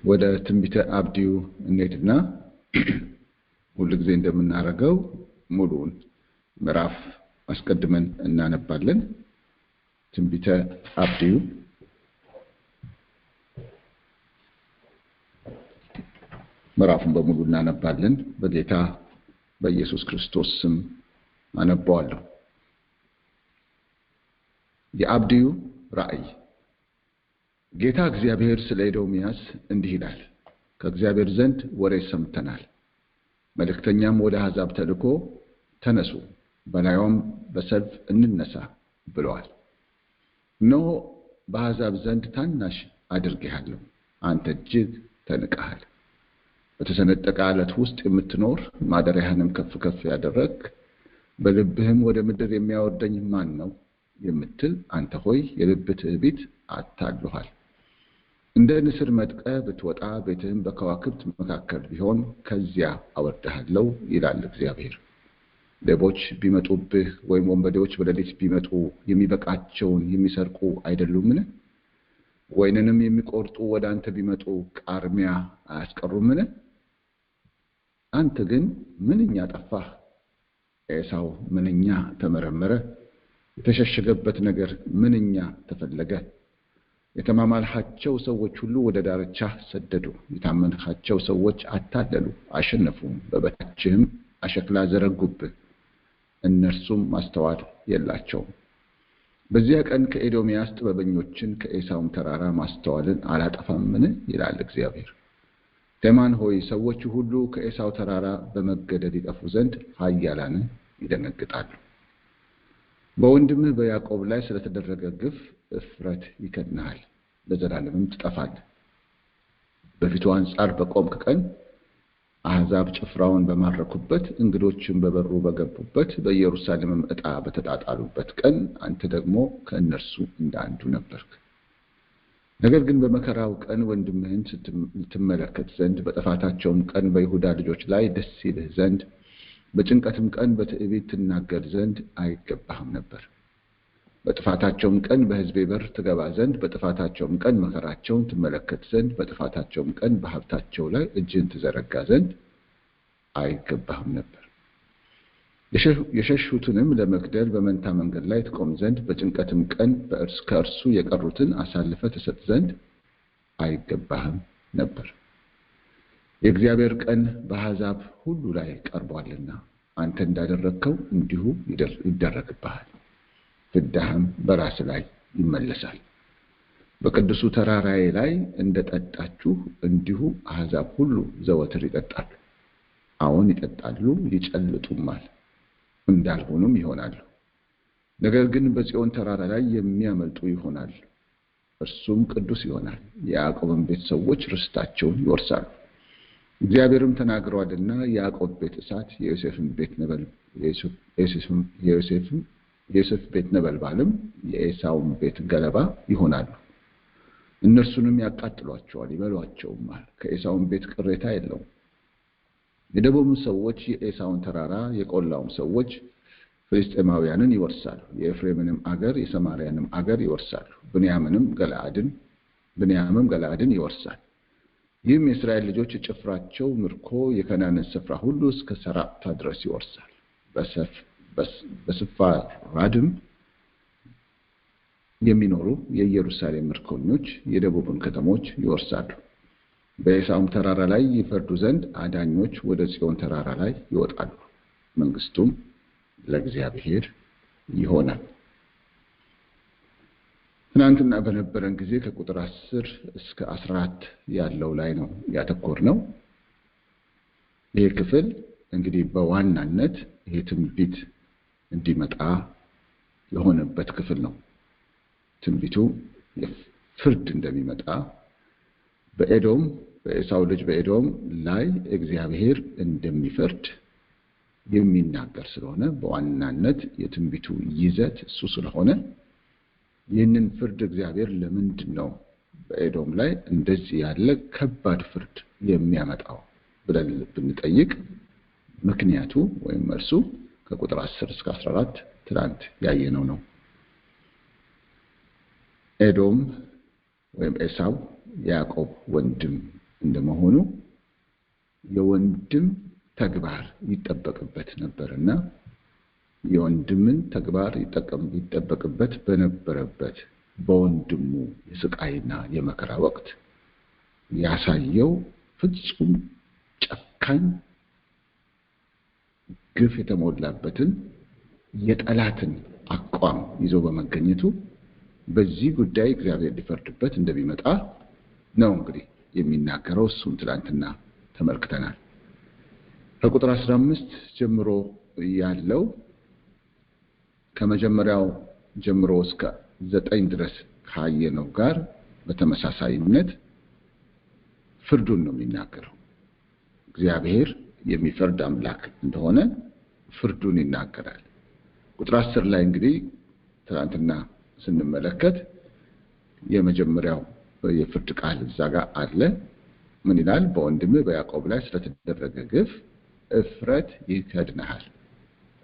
ወደ ትንቢተ አብድዩ እንሄድና ሁሉ ጊዜ እንደምናደርገው ሙሉውን ምዕራፍ አስቀድመን እናነባለን። ትንቢተ አብድዩ ምዕራፉን በሙሉ እናነባለን። በጌታ በኢየሱስ ክርስቶስ ስም አነባዋለሁ። የአብድዩ ራእይ። ጌታ እግዚአብሔር ስለ ኤዶምያስ እንዲህ ይላል፣ ከእግዚአብሔር ዘንድ ወሬ ሰምተናል። መልእክተኛም ወደ አሕዛብ ተልኮ ተነሱ፣ በላዩም በሰልፍ እንነሳ ብለዋል። እነሆ በአሕዛብ ዘንድ ታናሽ አድርጌሃለሁ፣ አንተ እጅግ ተንቀሃል። በተሰነጠቀ ዓለት ውስጥ የምትኖር ማደሪያህንም ከፍ ከፍ ያደረግህ፣ በልብህም ወደ ምድር የሚያወርደኝ ማን ነው የምትል አንተ ሆይ የልብህ ትዕቢት አታልሎሃል። እንደ ንስር መጥቀህ ብትወጣ ቤትህም በከዋክብት መካከል ቢሆን ከዚያ አወርድሃለሁ ይላል እግዚአብሔር። ሌቦች ቢመጡብህ ወይም ወንበዴዎች በሌሊት ቢመጡ የሚበቃቸውን የሚሰርቁ አይደሉምን? ወይንንም የሚቆርጡ ወደ አንተ ቢመጡ ቃርሚያ አያስቀሩምን? አንተ ግን ምንኛ ጠፋህ! ኤሳው ምንኛ ተመረመረ! የተሸሸገበት ነገር ምንኛ ተፈለገ! የተማማልሃቸው ሰዎች ሁሉ ወደ ዳርቻህ ሰደዱ። የታመንሃቸው ሰዎች አታለሉ፣ አሸነፉም። በበታችህም አሸክላ ዘረጉብህ፣ እነርሱም ማስተዋል የላቸውም። በዚያ ቀን ከኤዶምያስ ጥበበኞችን ከኤሳውም ተራራ ማስተዋልን አላጠፋምን? ይላል እግዚአብሔር። ቴማን ሆይ ሰዎቹ ሁሉ ከኤሳው ተራራ በመገደል ይጠፉ ዘንድ ኃያላን ይደነግጣሉ። በወንድምህ በያዕቆብ ላይ ስለተደረገ ግፍ እፍረት ይከድንሃል፣ ለዘላለምም ትጠፋለህ። በፊቱ አንጻር በቆምክ ቀን አሕዛብ ጭፍራውን በማረኩበት፣ እንግዶችም በበሩ በገቡበት፣ በኢየሩሳሌምም ዕጣ በተጣጣሉበት ቀን አንተ ደግሞ ከእነርሱ እንደ አንዱ ነበርክ። ነገር ግን በመከራው ቀን ወንድምህን ትመለከት ዘንድ፣ በጥፋታቸውም ቀን በይሁዳ ልጆች ላይ ደስ ይልህ ዘንድ፣ በጭንቀትም ቀን በትዕቢት ትናገር ዘንድ አይገባህም ነበር። በጥፋታቸውም ቀን በሕዝቤ በር ትገባ ዘንድ፣ በጥፋታቸውም ቀን መከራቸውን ትመለከት ዘንድ፣ በጥፋታቸውም ቀን በሀብታቸው ላይ እጅን ትዘረጋ ዘንድ አይገባህም ነበር። የሸሹትንም ለመግደል በመንታ መንገድ ላይ ትቆም ዘንድ፣ በጭንቀትም ቀን ከእርሱ የቀሩትን አሳልፈ ትሰጥ ዘንድ አይገባህም ነበር። የእግዚአብሔር ቀን በአሕዛብ ሁሉ ላይ ቀርቧልና አንተ እንዳደረግከው እንዲሁ ይደረግብሃል፣ ፍዳህም በራስ ላይ ይመለሳል። በቅዱሱ ተራራዬ ላይ እንደጠጣችሁ እንዲሁ አሕዛብ ሁሉ ዘወትር ይጠጣሉ። አሁን ይጠጣሉ ይጨልጡማል፣ እንዳልሆኑም ይሆናሉ። ነገር ግን በጽዮን ተራራ ላይ የሚያመልጡ ይሆናል፣ እርሱም ቅዱስ ይሆናል። የያዕቆብም ቤት ሰዎች ርስታቸውን ይወርሳሉ። እግዚአብሔርም ተናግሯልና የያዕቆብ ቤት እሳት፣ የዮሴፍ ቤት ነበልባልም፣ የኤሳውም ቤት ገለባ ይሆናሉ። እነርሱንም ያቃጥሏቸዋል፣ ይበሏቸውማል። ከኤሳውም ቤት ቅሬታ የለውም። የደቡብም ሰዎች የኤሳውን ተራራ፣ የቆላውም ሰዎች ፍልስጤማውያንን ይወርሳሉ። የኤፍሬምንም አገር የሰማርያንም አገር ይወርሳሉ። ብንያምም ገለዓድን ይወርሳል። ይህም የእስራኤል ልጆች ጭፍራቸው ምርኮ የከናንን ስፍራ ሁሉ እስከ ሰራፕታ ድረስ ይወርሳል። በስፋራድም የሚኖሩ የኢየሩሳሌም ምርኮኞች የደቡብን ከተሞች ይወርሳሉ። በኤሳውም ተራራ ላይ ይፈርዱ ዘንድ አዳኞች ወደ ጽዮን ተራራ ላይ ይወጣሉ። መንግስቱም ለእግዚአብሔር ይሆናል። ትናንትና በነበረን ጊዜ ከቁጥር 10 እስከ 14 ያለው ላይ ነው ያተኮርነው። ይህ ክፍል እንግዲህ በዋናነት ይሄ ትንቢት እንዲመጣ የሆነበት ክፍል ነው። ትንቢቱ ፍርድ እንደሚመጣ በኤሳው ልጅ በኤዶም ላይ እግዚአብሔር እንደሚፈርድ የሚናገር ስለሆነ በዋናነት የትንቢቱ ይዘት እሱ ስለሆነ ይህንን ፍርድ እግዚአብሔር ለምንድን ነው በኤዶም ላይ እንደዚህ ያለ ከባድ ፍርድ የሚያመጣው ብለን ብንጠይቅ ምክንያቱ ወይም መልሱ ከቁጥር 10 እስከ 14 ትናንት ያየነው ነው። ኤዶም ወይም ኤሳው ያዕቆብ ወንድም እንደመሆኑ የወንድም ተግባር ይጠበቅበት ነበርና የወንድምን ተግባር ይጠበቅበት በነበረበት በወንድሙ የስቃይና የመከራ ወቅት ያሳየው ፍጹም ጨካኝ ግፍ የተሞላበትን የጠላትን አቋም ይዞ በመገኘቱ በዚህ ጉዳይ እግዚአብሔር ሊፈርድበት እንደሚመጣ ነው እንግዲህ የሚናገረው። እሱም ትላንትና ተመልክተናል። ከቁጥር 15 ጀምሮ ያለው ከመጀመሪያው ጀምሮ እስከ 9 ድረስ ካየነው ጋር በተመሳሳይነት ፍርዱን ነው የሚናገረው። እግዚአብሔር የሚፈርድ አምላክ እንደሆነ ፍርዱን ይናገራል። ቁጥር 10 ላይ እንግዲህ ትናንትና ስንመለከት የመጀመሪያው የፍርድ ቃል እዛ ጋር አለ። ምን ይላል? በወንድምህ በያዕቆብ ላይ ስለተደረገ ግፍ እፍረት ይከድንሃል፣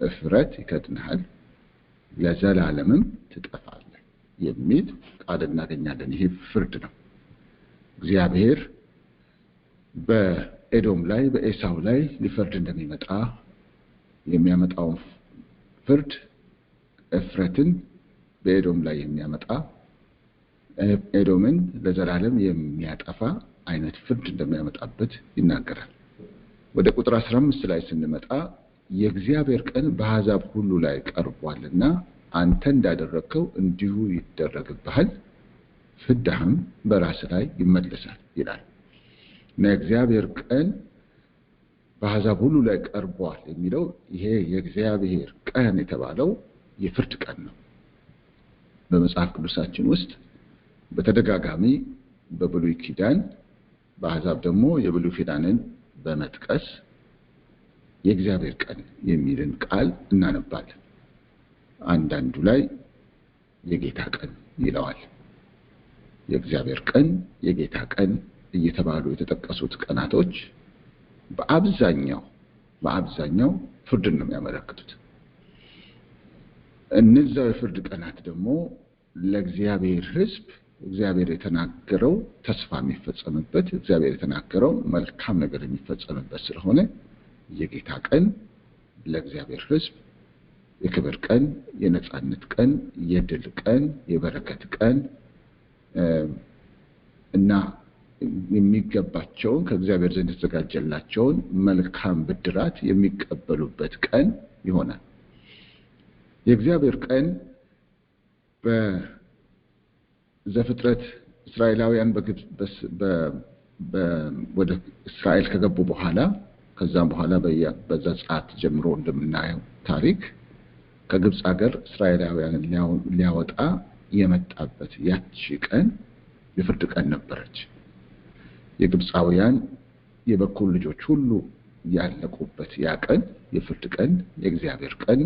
እፍረት ይከድንሃል፣ ለዘላለምም ትጠፋለህ የሚል ቃል እናገኛለን። ይሄ ፍርድ ነው። እግዚአብሔር በኤዶም ላይ በኤሳው ላይ ሊፈርድ እንደሚመጣ የሚያመጣው ፍርድ እፍረትን በኤዶም ላይ የሚያመጣ ኤዶምን ለዘላለም የሚያጠፋ አይነት ፍርድ እንደሚያመጣበት ይናገራል። ወደ ቁጥር 15 ላይ ስንመጣ የእግዚአብሔር ቀን በአሕዛብ ሁሉ ላይ ቀርቧልና አንተ እንዳደረግከው እንዲሁ ይደረግብሃል፣ ፍዳህም በራስ ላይ ይመለሳል ይላል እና የእግዚአብሔር ቀን በአሕዛብ ሁሉ ላይ ቀርቧል የሚለው ይሄ የእግዚአብሔር ቀን የተባለው የፍርድ ቀን ነው። በመጽሐፍ ቅዱሳችን ውስጥ በተደጋጋሚ በብሉይ ኪዳን በአሕዛብ ደግሞ የብሉይ ኪዳንን በመጥቀስ የእግዚአብሔር ቀን የሚልን ቃል እናነባለን። አንዳንዱ ላይ የጌታ ቀን ይለዋል። የእግዚአብሔር ቀን፣ የጌታ ቀን እየተባሉ የተጠቀሱት ቀናቶች በአብዛኛው ፍርድን ነው የሚያመለክቱት። እነዚያው የፍርድ ቀናት ደግሞ ለእግዚአብሔር ሕዝብ እግዚአብሔር የተናገረው ተስፋ የሚፈጸምበት፣ እግዚአብሔር የተናገረው መልካም ነገር የሚፈጸምበት ስለሆነ የጌታ ቀን ለእግዚአብሔር ሕዝብ የክብር ቀን፣ የነጻነት ቀን፣ የድል ቀን፣ የበረከት ቀን እና የሚገባቸውን ከእግዚአብሔር ዘንድ የተዘጋጀላቸውን መልካም ብድራት የሚቀበሉበት ቀን ይሆናል። የእግዚአብሔር ቀን በዘፍጥረት እስራኤላውያን ወደ እስራኤል ከገቡ በኋላ ከዛም በኋላ በዘጸአት ጀምሮ እንደምናየው ታሪክ ከግብፅ ሀገር እስራኤላውያንን ሊያወጣ የመጣበት ያቺ ቀን የፍርድ ቀን ነበረች። የግብፃውያን የበኩር ልጆች ሁሉ ያለቁበት ያ ቀን የፍርድ ቀን፣ የእግዚአብሔር ቀን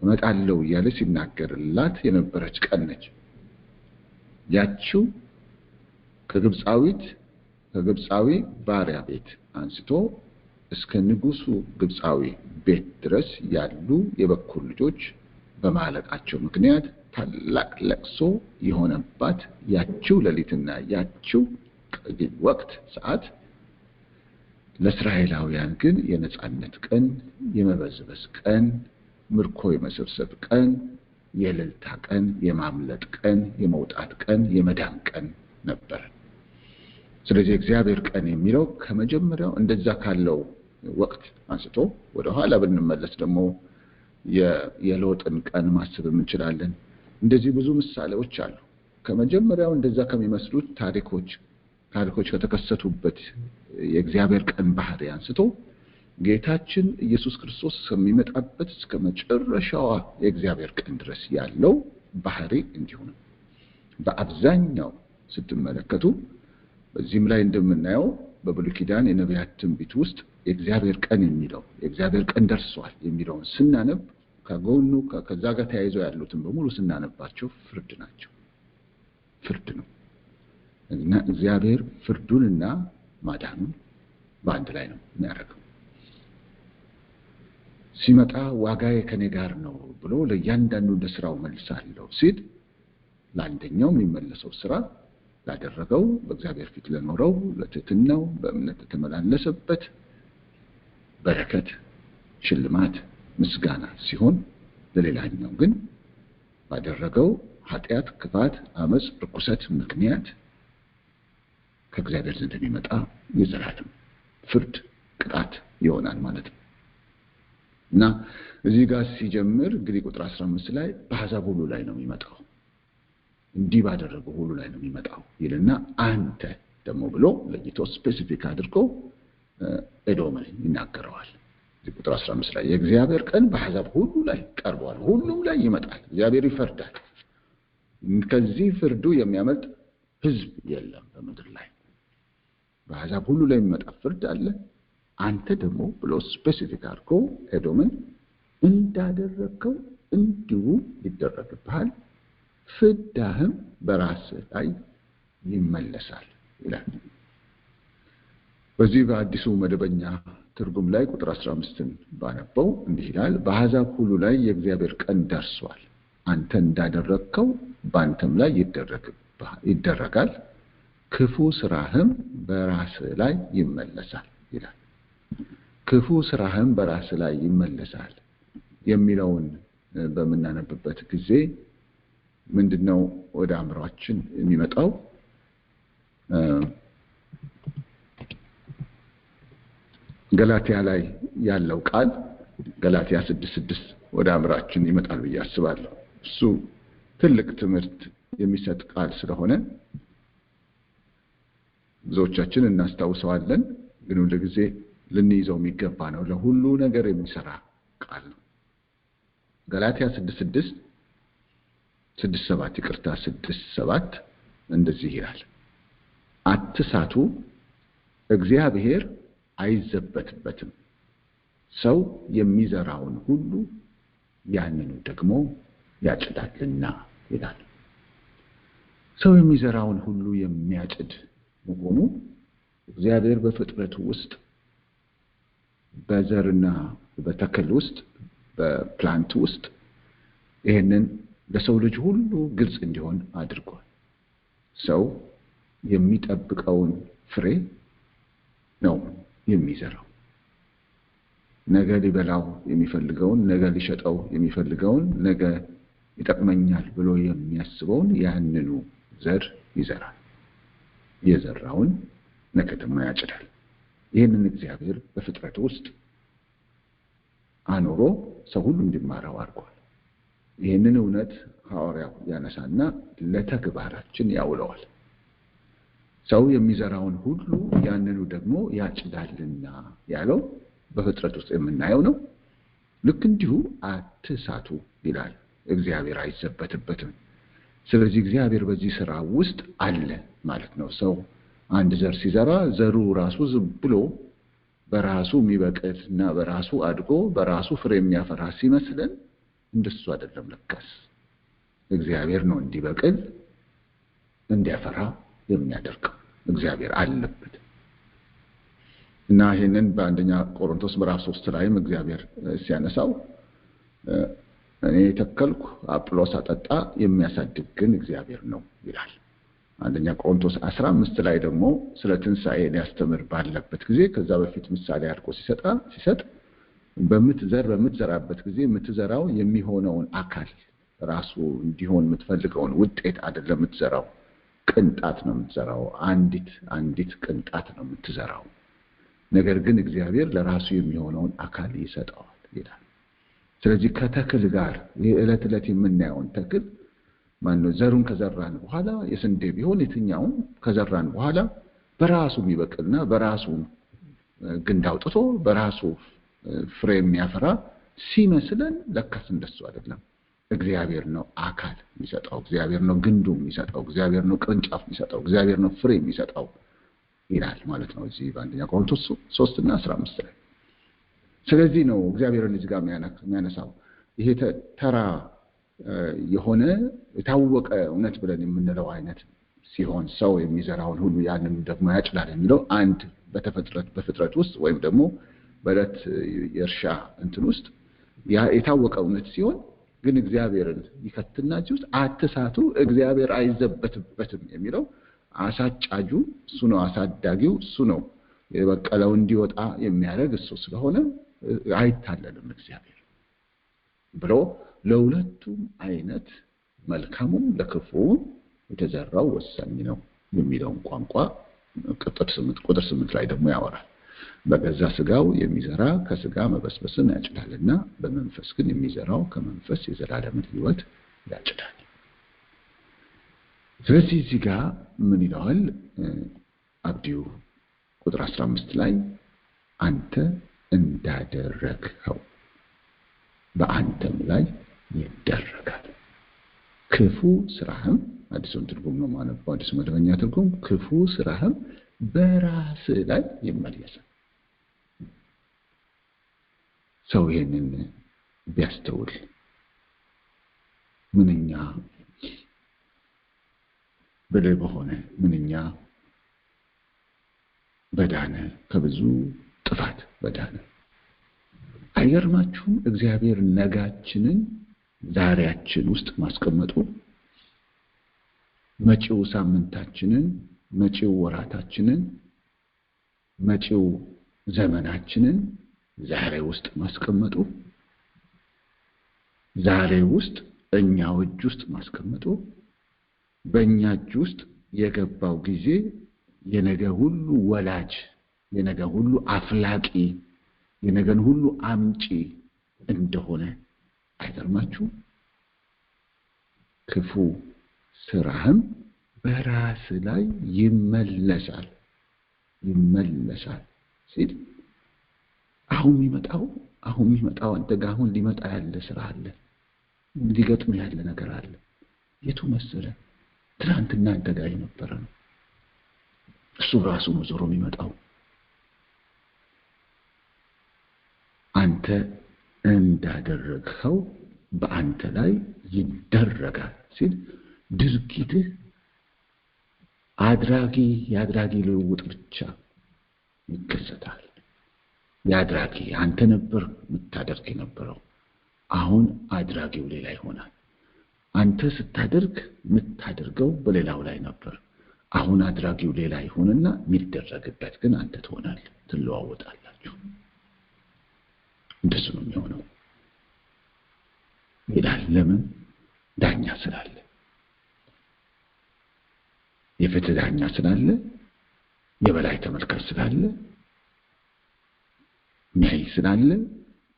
እመጣለሁ እያለ ሲናገርላት የነበረች ቀን ነች። ያቺው ከግብፃዊ ባሪያ ቤት አንስቶ እስከ ንጉሱ ግብፃዊ ቤት ድረስ ያሉ የበኩር ልጆች በማለቃቸው ምክንያት ታላቅ ለቅሶ የሆነባት ያቺው ሌሊትና ያቺው ወቅት ሰዓት ለእስራኤላውያን ግን የነጻነት ቀን፣ የመበዝበዝ ቀን፣ ምርኮ የመሰብሰብ ቀን፣ የእልልታ ቀን፣ የማምለጥ ቀን፣ የመውጣት ቀን፣ የመዳን ቀን ነበር። ስለዚህ እግዚአብሔር ቀን የሚለው ከመጀመሪያው እንደዛ ካለው ወቅት አንስቶ ወደ ኋላ ብንመለስ ደግሞ የሎጥን ቀን ማሰብ እንችላለን። እንደዚህ ብዙ ምሳሌዎች አሉ። ከመጀመሪያው እንደዛ ከሚመስሉት ታሪኮች ከተከሰቱበት የእግዚአብሔር ቀን ባህሪ አንስቶ ጌታችን ኢየሱስ ክርስቶስ ከሚመጣበት እስከ መጨረሻዋ የእግዚአብሔር ቀን ድረስ ያለው ባህሪ እንዲሁ ነው። በአብዛኛው ስትመለከቱ በዚህም ላይ እንደምናየው በብሉይ ኪዳን የነቢያት ትንቢት ውስጥ የእግዚአብሔር ቀን የሚለው የእግዚአብሔር ቀን ደርሷል የሚለውን ስናነብ ከጎኑ ከዛ ጋር ተያይዘው ያሉትን በሙሉ ስናነባቸው ፍርድ ናቸው። ፍርድ ነው እና እግዚአብሔር ፍርዱንና ማዳኑን በአንድ ላይ ነው የሚያደርገው። ሲመጣ ዋጋዬ ከኔ ጋር ነው ብሎ ለእያንዳንዱ እንደ ስራው መልሳለሁ ሲል ለአንደኛው የሚመለሰው ስራ ላደረገው በእግዚአብሔር ፊት ለኖረው ለትህትናው በእምነት ተመላለሰበት በረከት ሽልማት ምስጋና ሲሆን ለሌላኛው ግን ባደረገው ኃጢአት ክፋት አመጽ ርኩሰት ምክንያት ከእግዚአብሔር ዘንድ የሚመጣ የዘላለም ፍርድ ቅጣት ይሆናል ማለት ነው። እና እዚህ ጋር ሲጀምር እንግዲህ ቁጥር 15 ላይ በአሕዛብ ሁሉ ላይ ነው የሚመጣው እንዲህ ባደረገው ሁሉ ላይ ነው የሚመጣው ይልና አንተ ደግሞ ብሎ ለይቶ ስፔሲፊክ አድርጎ ኤዶምን ይናገረዋል። ቁጥር 15 ላይ የእግዚአብሔር ቀን በአሕዛብ ሁሉ ላይ ቀርቧል፣ ሁሉም ላይ ይመጣል፣ እግዚአብሔር ይፈርዳል። ከዚህ ፍርዱ የሚያመልጥ ህዝብ የለም በምድር ላይ። በአሕዛብ ሁሉ ላይ የሚመጣ ፍርድ አለ። አንተ ደግሞ ብሎ ስፔሲፊክ አድርጎ ኤዶምን እንዳደረከው እንዲሁ ይደረግብሃል፣ ፍዳህም በራስህ ላይ ይመለሳል ይላል። በዚህ በአዲሱ መደበኛ ትርጉም ላይ ቁጥር 15ን ባነበው እንዲህ ይላል፣ በአሕዛብ ሁሉ ላይ የእግዚአብሔር ቀን ደርሷል፣ አንተ እንዳደረከው በአንተም ላይ ይደረጋል፣ ክፉ ስራህም በራስህ ላይ ይመለሳል ይላል። ክፉ ስራህም በራስህ ላይ ይመለሳል የሚለውን በመናነብበት ጊዜ ምንድነው ወደ አእምሮአችን የሚመጣው? ገላትያ ላይ ያለው ቃል ገላትያ 6:6 ወደ አእምሮአችን ይመጣል ብዬ አስባለሁ። እሱ ትልቅ ትምህርት የሚሰጥ ቃል ስለሆነ ብዙዎቻችን እናስታውሰዋለን፣ ግን ሁሉ ጊዜ ልንይዘው የሚገባ ነው። ለሁሉ ነገር የሚሰራ ቃል ነው። ገላትያ 6:7 እንደዚህ ይላል፣ አትሳቱ፣ እግዚአብሔር አይዘበትበትም፣ ሰው የሚዘራውን ሁሉ ያንኑ ደግሞ ያጭዳልና ይላል። ሰው የሚዘራውን ሁሉ የሚያጭድ መሆኑ እግዚአብሔር በፍጥረቱ ውስጥ በዘርና በተክል ውስጥ በፕላንት ውስጥ ይሄንን ለሰው ልጅ ሁሉ ግልጽ እንዲሆን አድርጓል። ሰው የሚጠብቀውን ፍሬ ነው የሚዘራው። ነገ ሊበላው የሚፈልገውን፣ ነገ ሊሸጠው የሚፈልገውን፣ ነገ ይጠቅመኛል ብሎ የሚያስበውን ያንኑ ዘር ይዘራል። የዘራውን ነገ ደግሞ ያጭዳል። ይህንን እግዚአብሔር በፍጥረት ውስጥ አኖሮ ሰው ሁሉ እንዲማረው አድርጓል። ይህንን እውነት ሐዋርያው ያነሳና ለተግባራችን ያውለዋል። ሰው የሚዘራውን ሁሉ ያንኑ ደግሞ ያጭዳልና ያለው በፍጥረት ውስጥ የምናየው ነው። ልክ እንዲሁ አትሳቱ ይላል፣ እግዚአብሔር አይዘበትበትም። ስለዚህ እግዚአብሔር በዚህ ስራ ውስጥ አለ ማለት ነው። ሰው አንድ ዘር ሲዘራ ዘሩ ራሱ ዝም ብሎ በራሱ የሚበቅል እና በራሱ አድጎ በራሱ ፍሬ የሚያፈራ ሲመስለን እንደሱ አይደለም። ለካስ እግዚአብሔር ነው እንዲበቅል እንዲያፈራ የሚያደርገው። እግዚአብሔር አለበት እና ይሄንን በአንደኛ ቆሮንቶስ ምዕራፍ 3 ላይም እግዚአብሔር ሲያነሳው እኔ ተከልኩ አጵሎስ አጠጣ የሚያሳድግ ግን እግዚአብሔር ነው ይላል። አንደኛ ቆሮንቶስ 15 ላይ ደግሞ ስለ ትንሣኤ ሊያስተምር ባለበት ጊዜ ከዛ በፊት ምሳሌ አድርጎ ሲሰጥ በምትዘራበት ጊዜ የምትዘራው የሚሆነውን አካል ራሱ እንዲሆን የምትፈልገውን ውጤት አይደለም የምትዘራው፣ ቅንጣት ነው የምትዘራው። አንዲት ቅንጣት ነው የምትዘራው። ነገር ግን እግዚአብሔር ለራሱ የሚሆነውን አካል ይሰጠዋል ይላል። ስለዚህ ከተክል ጋር የዕለት ዕለት የምናየውን ተክል ማነው ዘሩን ከዘራን በኋላ የስንዴ ቢሆን የትኛውን ከዘራን በኋላ በራሱ የሚበቅልና በራሱ ግንድ አውጥቶ በራሱ ፍሬ የሚያፈራ ሲመስለን ለካስ እንደሱ አይደለም። እግዚአብሔር ነው አካል የሚሰጠው፣ እግዚአብሔር ነው ግንዱ የሚሰጠው፣ እግዚአብሔር ነው ቅርንጫፍ የሚሰጠው፣ እግዚአብሔር ነው ፍሬ የሚሰጠው ይላል ማለት ነው እዚህ በአንደኛ ቆሮንቶስ 3 እና 15 ላይ። ስለዚህ ነው እግዚአብሔርን እዚህ ጋር የሚያነሳው። ይሄ ተራ የሆነ የታወቀ እውነት ብለን የምንለው አይነት ሲሆን ሰው የሚዘራውን ሁሉ ያንን ደግሞ ያጭዳል የሚለው አንድ በፍጥረት ውስጥ ወይም ደግሞ በዕለት የእርሻ እንትን ውስጥ የታወቀ እውነት ሲሆን ግን እግዚአብሔርን ይከትና እዚህ ውስጥ አትሳቱ፣ እግዚአብሔር አይዘበትበትም የሚለው አሳጫጁ እሱ ነው፣ አሳዳጊው እሱ ነው፣ የበቀለው እንዲወጣ የሚያደርግ እሱ ስለሆነ አይታለልም እግዚአብሔር ብሎ ለሁለቱም አይነት መልካሙም ለክፉም የተዘራው ወሳኝ ነው የሚለውን ቋንቋ ቁጥር 8 ላይ ደግሞ ያወራል። በገዛ ስጋው የሚዘራ ከስጋ መበስበስን ያጭዳልና በመንፈስ ግን የሚዘራው ከመንፈስ የዘላለምን ሕይወት ያጭዳል። ስለዚህ እዚህ ጋር ምን ይለዋል አብዲው ቁጥር 15 ላይ አንተ እንዳደረግኸው በአንተም ላይ ይደረጋል፣ ክፉ ስራህም አዲሱን ትርጉም ነው ማነበው፣ አዲሱ መደበኛ ትርጉም ክፉ ስራህም በራስ ላይ ይመለሳል። ሰው ይሄንን ቢያስተውል ምንኛ ብልህ በሆነ፣ ምንኛ በዳነ፣ ከብዙ ጥፋት በዳነ። አይገርማችሁም? እግዚአብሔር ነጋችንን ዛሬያችን ውስጥ ማስቀመጡ መጪው ሳምንታችንን፣ መጪው ወራታችንን፣ መጪው ዘመናችንን ዛሬ ውስጥ ማስቀመጡ፣ ዛሬ ውስጥ እኛው እጅ ውስጥ ማስቀመጡ፣ በእኛ እጅ ውስጥ የገባው ጊዜ የነገ ሁሉ ወላጅ፣ የነገ ሁሉ አፍላቂ፣ የነገን ሁሉ አምጪ እንደሆነ አይገርማችሁም? ክፉ ስራህም በራስ ላይ ይመለሳል ሲል አሁን የሚመጣው አንተ ጋር አሁን ሊመጣ ያለ ስራ አለ፣ ሊገጥም ያለ ነገር አለ። የቱ መሰለ? ትናንትና አንተ ጋር የነበረ ነው። እሱ ራሱ ነው ዞሮ የሚመጣው። አንተ እንዳደረግኸው በአንተ ላይ ይደረጋል ሲል ድርጊትህ የአድራጊ ልውውጥ ብቻ ይከሰታል። የአድራጊ አንተ ነበር የምታደርግ የነበረው፣ አሁን አድራጊው ሌላ ይሆናል። አንተ ስታደርግ የምታደርገው በሌላው ላይ ነበር፣ አሁን አድራጊው ሌላ ይሆንና የሚደረግበት ግን አንተ ትሆናለህ፣ ትለዋወጣላችሁ። እንደሱ ነው የሚሆነው ይላል። ለምን? ዳኛ ስላለ፣ የፍትህ ዳኛ ስላለ፣ የበላይ ተመልካች ስላለ፣ ሚያይ ስላለ፣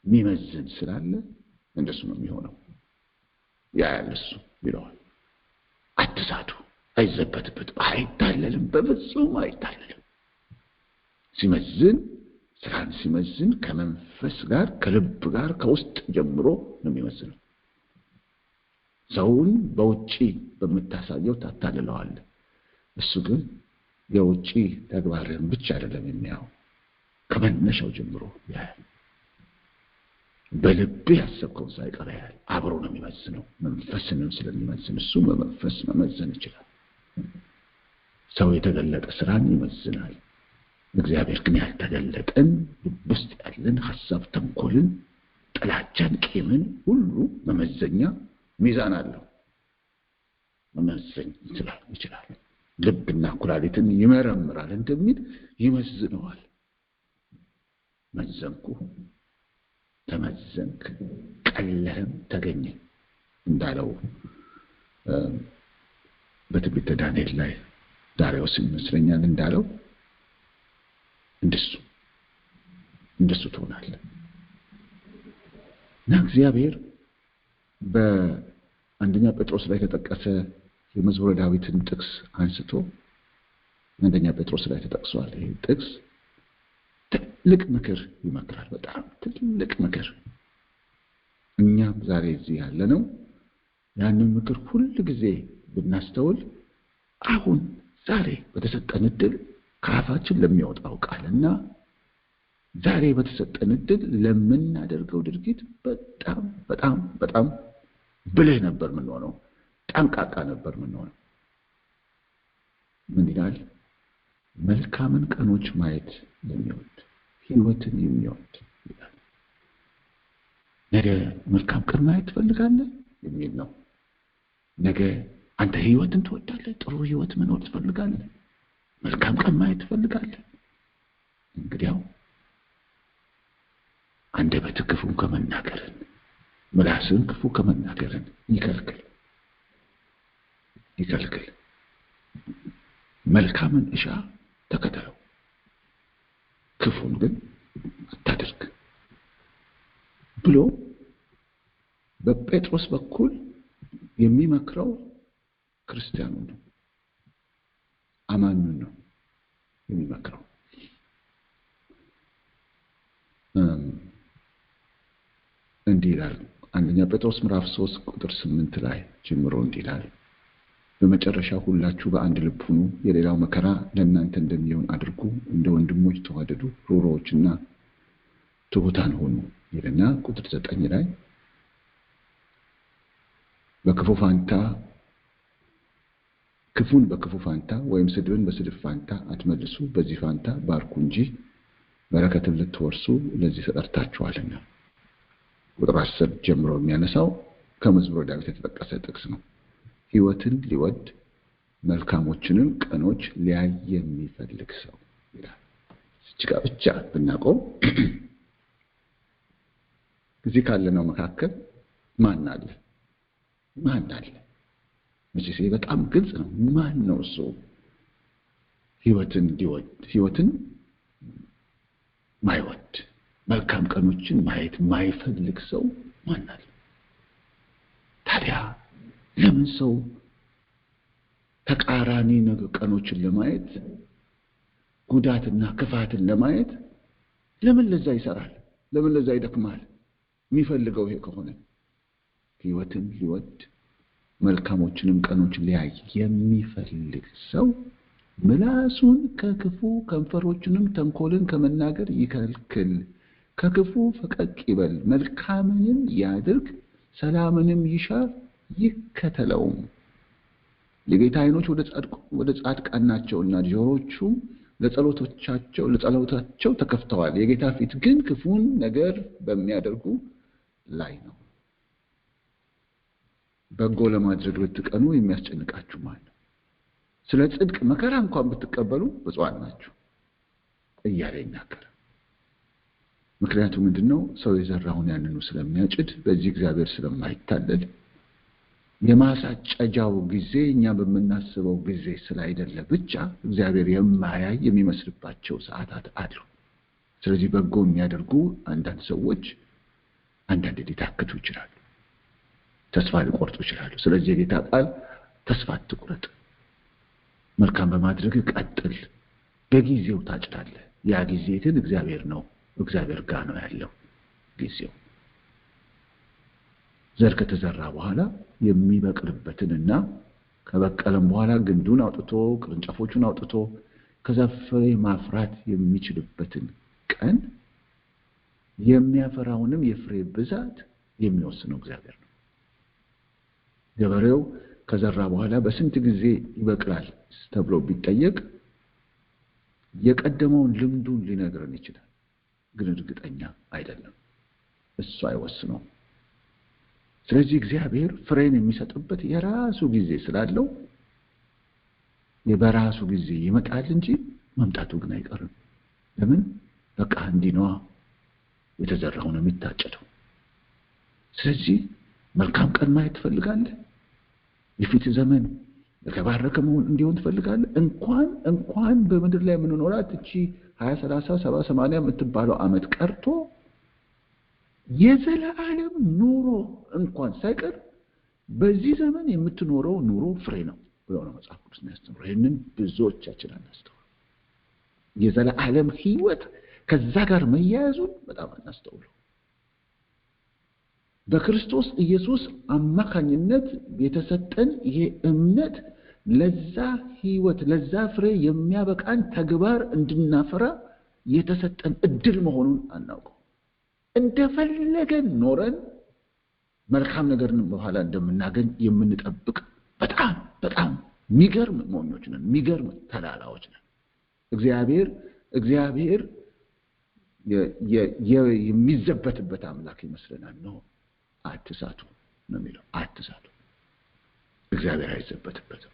የሚመዝን ስላለ እንደሱ ነው የሚሆነው። ያለሱ ይለዋል። አትሳቱ፣ አይዘበትበትም፣ አይታለልም፣ በፍጹም አይታለልም። ስራን ሲመዝን ከመንፈስ ጋር፣ ከልብ ጋር፣ ከውስጥ ጀምሮ ነው የሚመዝነው። ሰውን በውጪ በምታሳየው ታታልለዋለህ። እሱ ግን የውጪ ተግባርህን ብቻ አይደለም የሚያየው፣ ከመነሻው ጀምሮ ያያል። በልብ ያሰብከውን ሳይቀር ያያል። አብሮ ነው የሚመዝነው። መንፈስንም ስለሚመዝን እሱ በመንፈስ መመዘን ይችላል። ሰው የተገለጠ ስራን ይመዝናል። እግዚአብሔር ግን ያልተገለጠን ልብ ውስጥ ያለን ሐሳብ፣ ተንኮልን፣ ጥላቻን፣ ቂምን ሁሉ መመዘኛ ሚዛን አለው። መመዘን ይችላል። ልብና ኩላሊትን ይመረምራል እንደሚል ይመዝነዋል። መዘንኩ፣ ተመዘንክ፣ ቀለህም ተገኘ እንዳለው በትንቢተ ዳንኤል ላይ ዳርዮስ ይመስለኛል እንዳለው እንደሱ ትሆናለህ። እና እግዚአብሔር በአንደኛ ጴጥሮስ ላይ የተጠቀሰ የመዝሙረ ዳዊትን ጥቅስ አንስቶ አንደኛ ጴጥሮስ ላይ ተጠቅሷል። ይህ ጥቅስ ትልቅ ምክር ይመክራል። በጣም ትልቅ ምክር። እኛም ዛሬ እዚህ ያለነው ያንን ምክር ሁሉ ጊዜ ብናስተውል አሁን ዛሬ በተሰጠን ዕድል ከአፋችን ለሚወጣው ቃልና ዛሬ በተሰጠን ዕድል ለምናደርገው ድርጊት በጣም በጣም በጣም ብልህ ነበር የምንሆነው፣ ጠንቃቃ ነበር የምንሆነው። ምን ይላል? መልካምን ቀኖች ማየት የሚወድ ሕይወትን የሚወድ ይላል። ነገ መልካም ቀን ማየት ትፈልጋለህ የሚል ነው። ነገ አንተ ሕይወትን ትወዳለህ፣ ጥሩ ሕይወት መኖር ትፈልጋለህ። መልካም ቀን ማየት ትፈልጋለህ? እንግዲያው አንደበትህ ክፉ ከመናገርን ምላስህን ክፉ ከመናገርን ይከልክል። መልካምን እሻ ተከተለው፣ ክፉን ግን አታድርግ ብሎ በጴጥሮስ በኩል የሚመክረው ክርስቲያኑን ነው፣ አማኙን ነው የሚመክረው። እንዲህ ይላል አንደኛ ጴጥሮስ ምዕራፍ 3 ቁጥር 8 ላይ ጀምሮ እንዲህ ይላል፣ በመጨረሻ ሁላችሁ በአንድ ልብ ሁኑ፣ የሌላው መከራ ለእናንተ እንደሚሆን አድርጉ፣ እንደ ወንድሞች ተዋደዱ፣ ሩሮዎችና ትሑታን ሁኑ ይልና ቁጥር 9 ላይ ክፉን በክፉ ፋንታ ወይም ስድብን በስድብ ፋንታ አትመልሱ፣ በዚህ ፋንታ ባርኩ እንጂ በረከትን ልትወርሱ ለዚህ ተጠርታችኋልና። ቁጥር 10 ጀምሮ የሚያነሳው ከመዝሙረ ዳዊት የተጠቀሰ ጥቅስ ነው። ሕይወትን ሊወድ መልካሞችንም ቀኖች ሊያይ የሚፈልግ ሰው ይላል። እዚህ ጋር ብቻ ብናቆም እዚህ ካለነው መካከል ማን አለ? መቼስ በጣም ግልጽ ነው። ማን ነው እሱ? ሕይወትን ሊወድ ሕይወትን ማይወድ መልካም ቀኖችን ማየት ማይፈልግ ሰው ማን አለ? ታዲያ ለምን ሰው ተቃራኒ ቀኖችን ለማየት ጉዳትና ክፋትን ለማየት ለምን ለዛ ይሰራል? ለምን ለዛ ይደክማል? የሚፈልገው ይሄ ከሆነ ሕይወትን ሊወድ መልካሞችንም ቀኖች ሊያይ የሚፈልግ ሰው ምላሱን ከክፉ ከንፈሮቹንም ተንኮልን ከመናገር ይከልክል፣ ከክፉ ፈቀቅ ይበል፣ መልካምንም ያድርግ፣ ሰላምንም ይሻ ይከተለውም። የጌታ ዓይኖች ወደ ጻድቃን ናቸውና ጆሮቹም ለጸሎታቸው ተከፍተዋል። የጌታ ፊት ግን ክፉን ነገር በሚያደርጉ ላይ ነው። በጎ ለማድረግ ብትቀኑ የሚያስጨንቃችሁ ማን ነው? ስለ ጽድቅ መከራ እንኳን ብትቀበሉ ብፁዓን ናችሁ እያለ ይናገራል። ምክንያቱም ምንድነው? ሰው የዘራውን ያንኑ ስለሚያጭድ፣ በዚህ እግዚአብሔር ስለማይታለል፣ የማሳጨጃው ጊዜ እኛ በምናስበው ጊዜ ስላይደለ ብቻ እግዚአብሔር የማያይ የሚመስልባቸው ሰዓታት አሉ። ስለዚህ በጎ የሚያደርጉ አንዳንድ ሰዎች አንዳንድ ሊታክቱ ይችላሉ፣ ተስፋ ሊቆርጡ ይችላሉ። ስለዚህ የጌታ ቃል ተስፋ አትቁረጥ፣ መልካም በማድረግ ቀጥል፣ በጊዜው ታጭዳለህ። ያ ጊዜ ግን እግዚአብሔር ጋር ነው ያለው ጊዜው። ዘር ከተዘራ በኋላ የሚበቅልበትንና ከበቀለም በኋላ ግንዱን አውጥቶ ቅርንጫፎቹን አውጥቶ ከዛ ፍሬ ማፍራት የሚችልበትን ቀን የሚያፈራውንም የፍሬ ብዛት የሚወስነው እግዚአብሔር ነው። ገበሬው ከዘራ በኋላ በስንት ጊዜ ይበቅላል ተብሎ ቢጠየቅ የቀደመውን ልምዱን ሊነግረን ይችላል፣ ግን እርግጠኛ አይደለም። እሱ አይወስነው። ስለዚህ እግዚአብሔር ፍሬን የሚሰጥበት የራሱ ጊዜ ስላለው በራሱ ጊዜ ይመጣል እንጂ መምጣቱ ግን አይቀርም። ለምን? በቃ እንዲህ ነዋ፣ የተዘራው ነው የሚታጨደው። ስለዚህ መልካም ቀን ማየት ትፈልጋለህ? የፊት ዘመን የተባረከ መሆን እንዲሆን ትፈልጋለህ? እንኳን በምድር ላይ የምንኖራት እቺ 20 30 70 80 የምትባለው ዓመት ቀርቶ የዘላለም ኑሮ እንኳን ሳይቀር በዚህ ዘመን የምትኖረው ኑሮ ፍሬ ነው ብሎ ነው መጽሐፍ ቅዱስ የሚያስተምረው። ይህንን ብዙዎቻችን አናስተውልም። የዘላለም ሕይወት ከዛ ጋር መያያዙን በጣም አናስተውለው። በክርስቶስ ኢየሱስ አማካኝነት የተሰጠን ይሄ እምነት ለዛ ሕይወት ለዛ ፍሬ የሚያበቃን ተግባር እንድናፈራ የተሰጠን እድል መሆኑን አናውቀው። እንደፈለገን ኖረን መልካም ነገርን በኋላ እንደምናገኝ የምንጠብቅ በጣም የሚገርም ሞኞች ነን፣ የሚገርም ተላላዎች ነን። እግዚአብሔር የሚዘበትበት አምላክ ይመስለናል። ነው አትሳቱ ነው የሚለው። አትሳቱ፣ እግዚአብሔር አይዘበትበትም።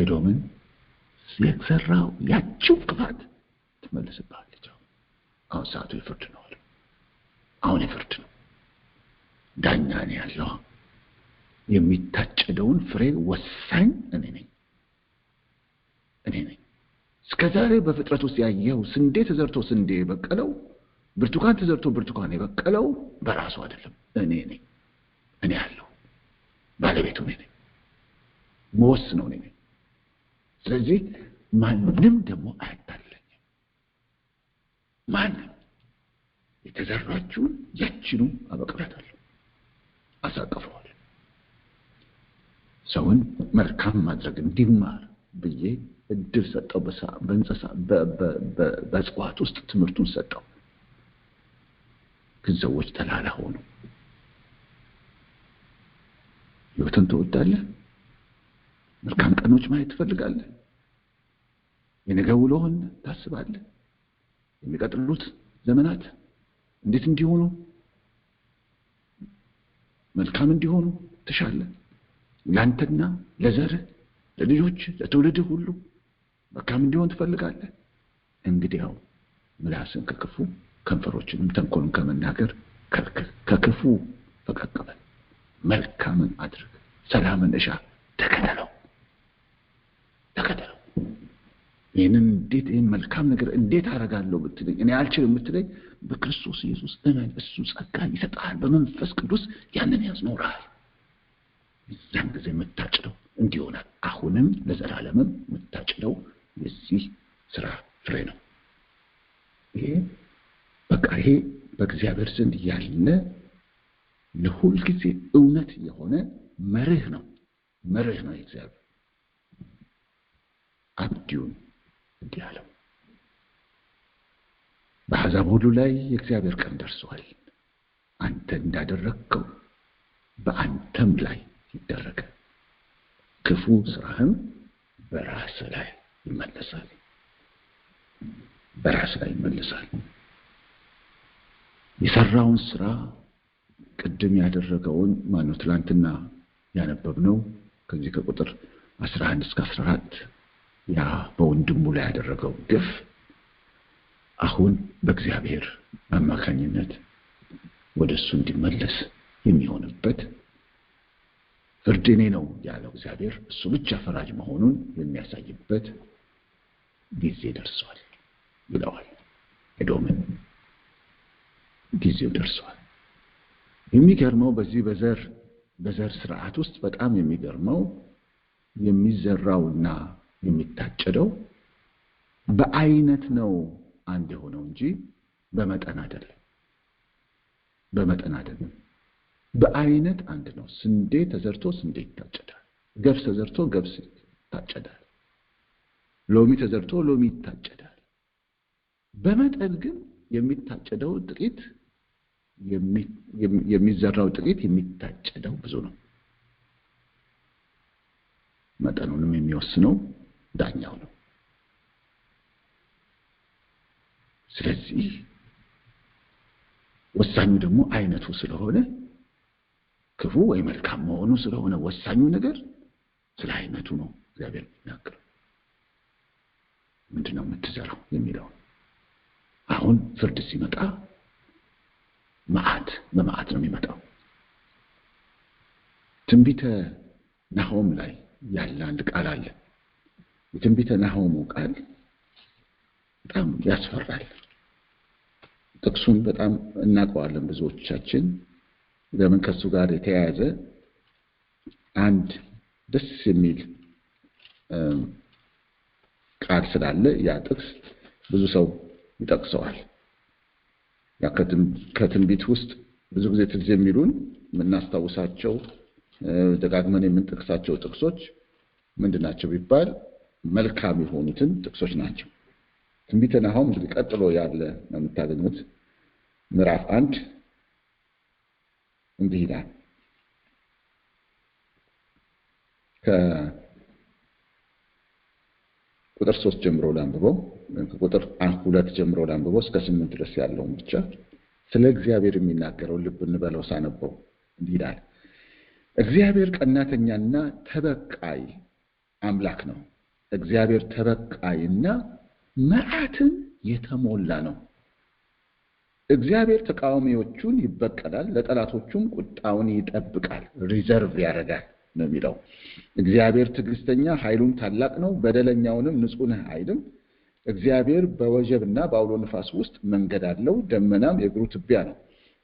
ኤዶምን የዘራው ያቺው ክፋት ትመለስብሃለች። አሁን ሰዓቱ የፍርድ ነው። አሁን የፍርድ ነው። ዳኛ ነው ያለው። የሚታጨደውን ፍሬ ወሳኝ እኔ ነኝ። እስከዛሬ በፍጥረት ውስጥ ያየው ስንዴ ተዘርቶ ስንዴ የበቀለው፣ ብርቱካን ተዘርቶ ብርቱካን የበቀለው በራሱ አይደለም። እኔ ነኝ። እኔ ያለው ባለቤቱ እኔ ነኝ። መወስነው እኔ ነኝ። ስለዚህ ማንም ደግሞ አያታለኝም። ማንም የተዘራችውን ያችኑ አበቅላታለሁ፣ አሳቅፈዋል። ሰውን መልካም ማድረግ እንዲማር ብዬ እድል ሰጠው። በእንስሳ በእጽዋት ውስጥ ትምህርቱን ሰጠው። ግን ሰዎች ተላላ ሆኑ። ሕይወትን ትወዳለህ? መልካም ቀኖች ማየት ትፈልጋለህ? የነገ ውሎህን ታስባለህ? የሚቀጥሉት ዘመናት እንዴት እንዲሆኑ መልካም እንዲሆኑ ትሻለህ? ለአንተና ለዘርህ፣ ለልጆች፣ ለትውልድህ ሁሉ መልካም እንዲሆን ትፈልጋለህ? እንግዲያው ምላስን ከክፉ ከንፈሮችንም ተንኮልን ከመናገር ከልክል። ከክፉ ፈቀቅ በል፣ መልካምን አድርግ፣ ሰላምን እሻ፣ ተከተለው። ይህንን መልካም ነገር እንዴት አደርጋለሁ ብትለኝ፣ እኔ አልችልም ብትለኝ፣ በክርስቶስ ኢየሱስ እመን። እሱ ጸጋን ይሰጣል። በመንፈስ ቅዱስ ያንን ያዝኖራል። ያን ጊዜ የምታጭደው እንዲሆናል። አሁንም ለዘላለምም የምታጭደው የዚህ ስራ ፍሬ ነው። ይሄ በእግዚአብሔር ዘንድ ያለ ለሁል ጊዜ እውነት የሆነ መርህ ነው። የእግዚአብሔር አብዲውን እንዲህ አለው፣ በአሕዛብ ሁሉ ላይ የእግዚአብሔር ቀን ደርሷል። አንተ እንዳደረግከው በአንተም ላይ ይደረጋል። ክፉ ስራህም በራስህ ላይ ይመለሳል። የሰራውን ስራ ቅድም ያደረገውን ማነው ትላንትና ያነበብነው ከዚህ ከቁጥር 11 እስከ 14 ያ በወንድሙ ላይ ያደረገው ግፍ አሁን በእግዚአብሔር አማካኝነት ወደሱ እንዲመለስ የሚሆንበት ፍርድ እኔ ነው ያለው እግዚአብሔር እሱ ብቻ ፈራጅ መሆኑን የሚያሳይበት ጊዜ ደርሷል ይለዋል። ኤዶምን ጊዜው ደርሷል። የሚገርመው በዚህ በዘር ስርዓት ውስጥ በጣም የሚገርመው የሚዘራውና የሚታጨደው በአይነት ነው አንድ የሆነው እንጂ በመጠን አይደለም። በአይነት አንድ ነው። ስንዴ ተዘርቶ ስንዴ ይታጨዳል። ገብስ ተዘርቶ ገብስ ይታጨዳል። ሎሚ ተዘርቶ ሎሚ ይታጨዳል። በመጠን ግን የሚታጨደው ጥቂት፣ የሚዘራው ጥቂት፣ የሚታጨደው ብዙ ነው። መጠኑንም የሚወስነው ዳኛው ነው። ስለዚህ ወሳኙ ደግሞ አይነቱ ስለሆነ ክፉ ወይ መልካም መሆኑ ስለሆነ ወሳኙ ነገር ስለ አይነቱ ነው እግዚአብሔር የሚናገረው። ምንድነው የምትዘራው የሚለው። አሁን ፍርድ ሲመጣ በመዓት ነው የሚመጣው። ትንቢተ ናሆም ላይ ያለ አንድ ቃል አለ። የትንቢተ ናሆሙ ቃል በጣም ያስፈራል። ጥቅሱን በጣም እናውቀዋለን ብዙዎቻችን። ለምን ከሱ ጋር የተያያዘ አንድ ደስ የሚል ቃል ስላለ ያ ጥቅስ ብዙ ሰው ይጠቅሰዋል። ያ ከትንቢት ውስጥ ብዙ ጊዜ ትዝ የሚሉን የምናስታውሳቸው ደጋግመን የምንጠቅሳቸው ጥቅሶች ምንድናቸው ቢባል መልካም የሆኑትን ጥቅሶች ናቸው። ትንቢተ ናሆም እንግዲህ ቀጥሎ ያለ ነው የምታገኙት። ምዕራፍ 1 እንዲህ ይላል። ከቁጥር 3 ጀምሮ ላንብበው፣ ከቁጥር 2 ጀምሮ ላንብበው እስከ 8 ድረስ ያለውን ብቻ ስለ እግዚአብሔር የሚናገረው ልብ እንበለው። ሳነበው እንዲህ ይላል። እግዚአብሔር ቀናተኛና ተበቃይ አምላክ ነው። እግዚአብሔር ተበቃይና መዓትን የተሞላ ነው። እግዚአብሔር ተቃዋሚዎቹን ይበቀላል፣ ለጠላቶቹም ቁጣውን ይጠብቃል፣ ሪዘርቭ ያደርጋል ነው የሚለው። እግዚአብሔር ትዕግስተኛ፣ ኃይሉም ታላቅ ነው፣ በደለኛውንም ንጹሕ ነህ አይልም። እግዚአብሔር በወጀብና በአውሎ ንፋስ ውስጥ መንገድ አለው፣ ደመናም የእግሩ ትቢያ ነው።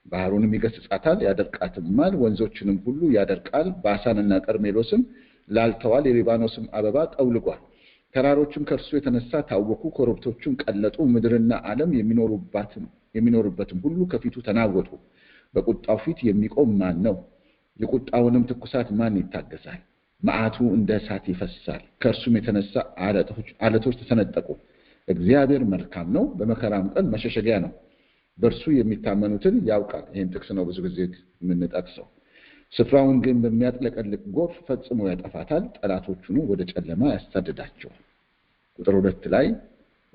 ባህሩንም ይገሥጻታል፣ ያደርቃትማል፣ ወንዞችንም ሁሉ ያደርቃል። ባሳንና ቀርሜሎስም ላልተዋል፣ የሊባኖስም አበባ ጠውልጓል። ተራሮችም ከእርሱ የተነሳ ታወኩ፣ ኮረብቶቹም ቀለጡ። ምድርና ዓለም የሚኖሩበትም ሁሉ ከፊቱ ተናወጡ። በቁጣው ፊት የሚቆም ማን ነው? የቁጣውንም ትኩሳት ማን ይታገሳል? መዓቱ እንደ እሳት ይፈሳል፣ ከእርሱም የተነሳ ዓለቶች ተሰነጠቁ። እግዚአብሔር መልካም ነው፣ በመከራም ቀን መሸሸጊያ ነው። በእርሱ የሚታመኑትን ያውቃል። ይህን ጥቅስ ነው ብዙ ጊዜ የምንጠቅሰው። ስፍራውን ግን በሚያጥለቀልቅ ጎርፍ ፈጽሞ ያጠፋታል፣ ጠላቶቹን ወደ ጨለማ ያሳድዳቸዋል። ቁጥር 2 ላይ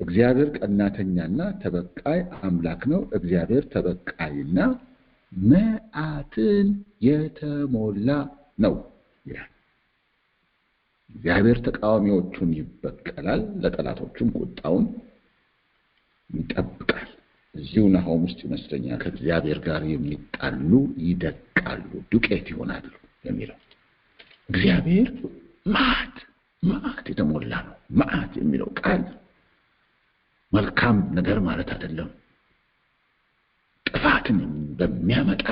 እግዚአብሔር ቀናተኛና ተበቃይ አምላክ ነው፣ እግዚአብሔር ተበቃይና መዓትን የተሞላ ነው ይላል። እግዚአብሔር ተቃዋሚዎቹን ይበቀላል፣ ለጠላቶቹም ቁጣውን ይጠብቃል። እዚሁ ናሆም ውስጥ ይመስለኛል ከእግዚአብሔር ጋር የሚጣሉ ይደቃሉ፣ ዱቄት ይሆናሉ የሚለው። እግዚአብሔር መዓት የተሞላ ነው። መዓት የሚለው ቃል መልካም ነገር ማለት አይደለም። ጥፋትን በሚያመጣ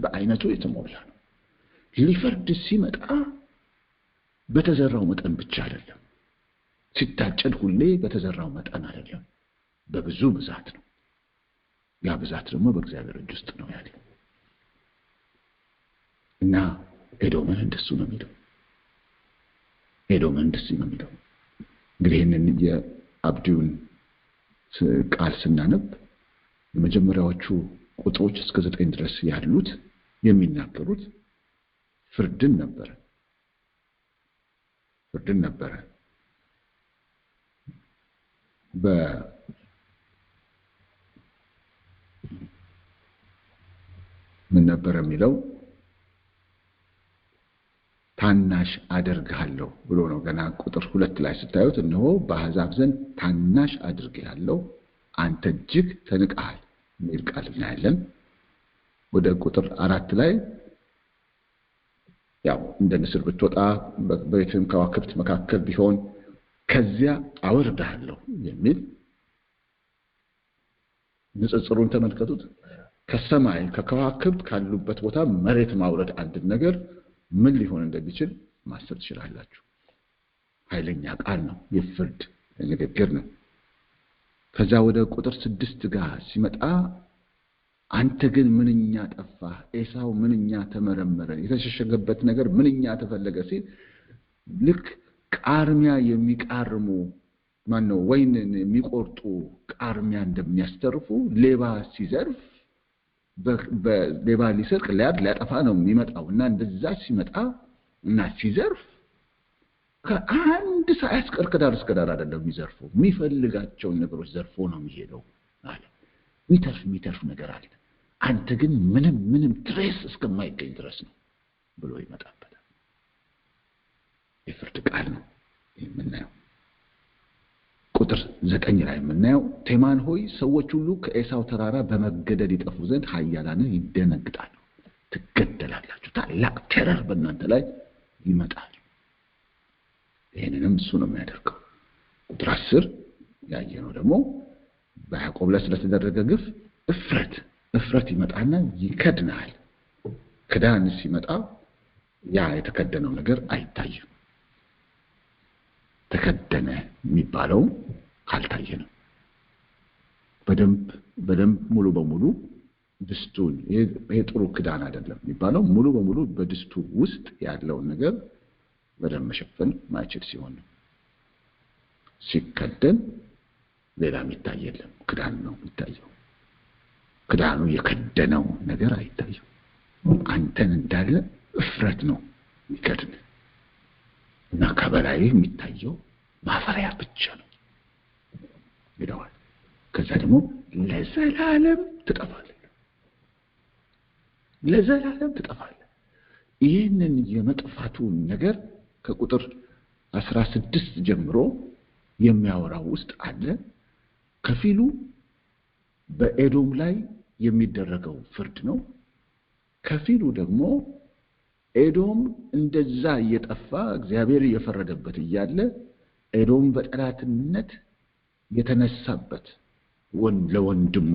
በአይነቱ የተሞላ ነው። ሊፈርድ ሲመጣ በተዘራው መጠን ብቻ አይደለም። ሲታጨድ ሁሌ በተዘራው መጠን አይደለም፣ በብዙ ብዛት ነው። ያ ብዛት ደግሞ በእግዚአብሔር እጅ ውስጥ ነው ያለው እና ኤዶምን እንደሱ ነው የሚለው። እንግዲህ ይህንን የአብዲውን ቃል ስናነብ የመጀመሪያዎቹ ቁጥሮች እስከ 9 ድረስ ያሉት የሚናገሩት ፍርድን ነበረ። ምን ነበር የሚለው? ታናሽ አደርግሃለሁ ብሎ ነው። ገና ቁጥር 2 ላይ ስታዩት እነሆ በአሕዛብ ዘንድ ታናሽ አድርጌሃለሁ፣ አንተ እጅግ ተንቀሃል የሚል ቃል እናያለን። ወደ ቁጥር 4 ላይ ያው እንደ ንስር ብትወጣ በቤትም ከዋክብት መካከል ቢሆን ከዚያ አወርድሃለሁ የሚል ንጽጽሩን ተመልከቱት። ከሰማይ ከከዋክብት ካሉበት ቦታ መሬት ማውረድ አንድ ነገር ምን ሊሆን እንደሚችል ማሰብ ትችላላችሁ። ኃይለኛ ቃል ነው፣ የፍርድ ንግግር ነው። ከዛ ወደ ቁጥር 6 ጋር ሲመጣ አንተ ግን ምንኛ ጠፋህ፣ ኤሳው ምንኛ ተመረመረ፣ የተሸሸገበት ነገር ምንኛ ተፈለገ ሲል ልክ ቃርሚያ የሚቃርሙ ወይንን የሚቆርጡ ቃርሚያ እንደሚያስተርፉ ሌባ ሲዘርፍ በሌባ ሊሰርቅ ሊያጠፋ ነው የሚመጣው እና እንደዛ ሲመጣ እና ሲዘርፍ ከአንድ ሳያስቀር ከዳር እስከ ዳር አይደለም የሚዘርፈው፣ የሚፈልጋቸውን ነገሮች ዘርፎ ነው የሚሄደው አለ። የሚተርፍ ነገር አለ። አንተ ግን ምንም ትሬስ እስከማይገኝ ድረስ ነው ብሎ ይመጣበታል። የፍርድ ቃል ነው የምናየው። ቁጥር 9 ላይ የምናየው ቴማን ሆይ ሰዎች ሁሉ ከኤሳው ተራራ በመገደል ይጠፉ ዘንድ ኃያላንህ ይደነግጣሉ፣ ትገደላላችሁ፣ ታላቅ ቴረር በእናንተ ላይ ይመጣል። ይህንንም እሱ ነው የሚያደርገው። ቁጥር 10 ያየነው ደግሞ በያዕቆብ ላይ ስለተደረገ ግፍ እፍረት ይመጣና ይከድናል። ክዳን ሲመጣ ያ የተከደነው ነገር አይታይም። ተከደነ የሚባለው ካልታየ ነው። በደንብ ሙሉ በሙሉ ድስቱን ይሄ ጥሩ ክዳን አይደለም የሚባለው ሙሉ በሙሉ በድስቱ ውስጥ ያለውን ነገር በደንብ መሸፈን ማይችል ሲሆን ነው። ሲከደን ሌላ የሚታይ የለም፣ ክዳን ነው የሚታየው። ክዳኑ የከደነው ነገር አይታየው። አንተን እንዳለ እፍረት ነው የሚከድን እና ከበላይ የሚታየው ማፈሪያ ብቻ ነው ይለዋል። ከዛ ደግሞ ለዘላለም ትጠፋለህ። ይህንን የመጥፋቱ ነገር ከቁጥር 16 ጀምሮ የሚያወራው ውስጥ አለ። ከፊሉ በኤዶም ላይ የሚደረገው ፍርድ ነው። ከፊሉ ደግሞ ኤዶም እንደዛ እየጠፋ እግዚአብሔር እየፈረደበት እያለ ኤዶም በጠላትነት የተነሳበት ለወንድሙ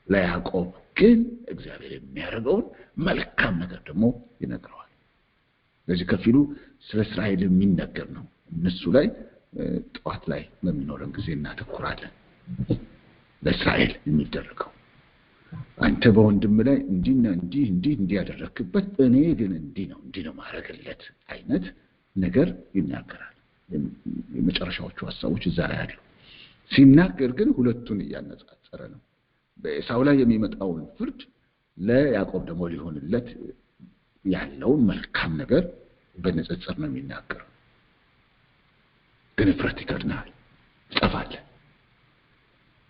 ለያዕቆብ ግን እግዚአብሔር የሚያደርገውን መልካም ነገር ደግሞ ይነግረዋል። ስለዚህ ከፊሉ ስለ እስራኤል የሚነገር ነው። እነሱ ላይ ጠዋት ላይ በሚኖረን ጊዜ እናተኩራለን። ለእስራኤል የሚደረገው አንተ በወንድም ላይ እንዲህ ያደረክበት እኔ ግን እንዲህ ነው ማረግለት አይነት ነገር ይናገራል። የመጨረሻዎቹ ሐሳቦች እዛ ላይ አሉ። ሲናገር ግን ሁለቱን እያነጻጸረ ነው። በኤሳው ላይ የሚመጣውን ፍርድ ለያዕቆብ ደግሞ ሊሆንለት ያለውን መልካም ነገር በንጽጽር ነው የሚናገረው። ግን እፍረት ይከድናል፣ ትጠፋለህ።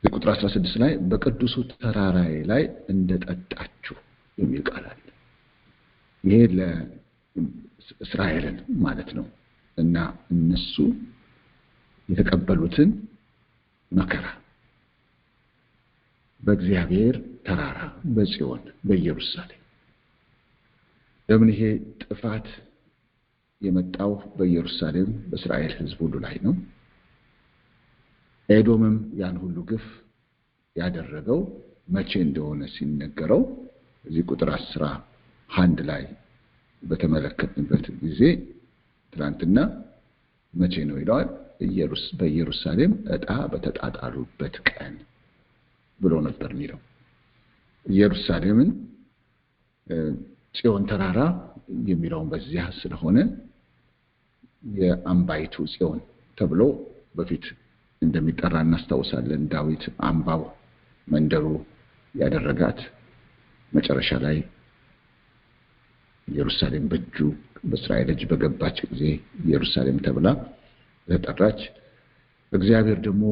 ቁጥር 16 ላይ በቅዱሱ ተራራዬ ላይ እንደጠጣችሁ የሚል ቃል አለ። ይሄ ለእስራኤልን ማለት ነው እና እነሱ የተቀበሉትን መከራ በእግዚአብሔር ተራራ በጽዮን በኢየሩሳሌም። ለምን ይሄ ጥፋት የመጣው በኢየሩሳሌም በእስራኤል ሕዝብ ሁሉ ላይ ነው። ኤዶምም ያን ሁሉ ግፍ ያደረገው መቼ እንደሆነ ሲነገረው እዚህ ቁጥር 11 ላይ በተመለከትንበት ጊዜ ትናንትና መቼ ነው ይላል? በኢየሩሳሌም ዕጣ በተጣጣሉበት ቀን ብሎ ነበር የሚለው። ኢየሩሳሌምን ጽዮን ተራራ የሚለውን በዚያ ስለሆነ የአምባይቱ ጽዮን ተብሎ በፊት እንደሚጠራ እናስታውሳለን። ዳዊት አምባው መንደሩ ያደረጋት መጨረሻ ላይ ኢየሩሳሌም በእጁ በእስራኤል እጅ በገባች ጊዜ ኢየሩሳሌም ተብላ ተጠራች። እግዚአብሔር ደግሞ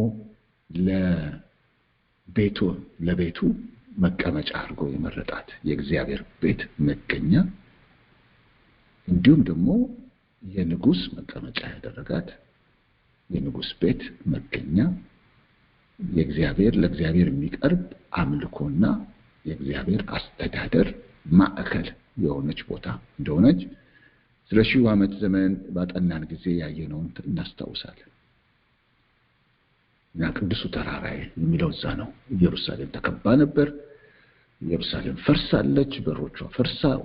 ለቤቱ መቀመጫ አድርጎ የመረጣት የእግዚአብሔር ቤት መገኛ እንዲሁም ደግሞ የንጉስ መቀመጫ ያደረጋት የንጉስ ቤት መገኛ ለእግዚአብሔር የሚቀርብ አምልኮና የእግዚአብሔር አስተዳደር ማዕከል የሆነች ቦታ እንደሆነች ስለ 1000 ዓመት ዘመን ባጠናን ጊዜ ያየነውን እናስታውሳለን። እና ቅዱሱ ተራራዬ የሚለው እዛ ነው። ኢየሩሳሌም ተከባ ነበር። ኢየሩሳሌም ፈርሳለች። በሮቿ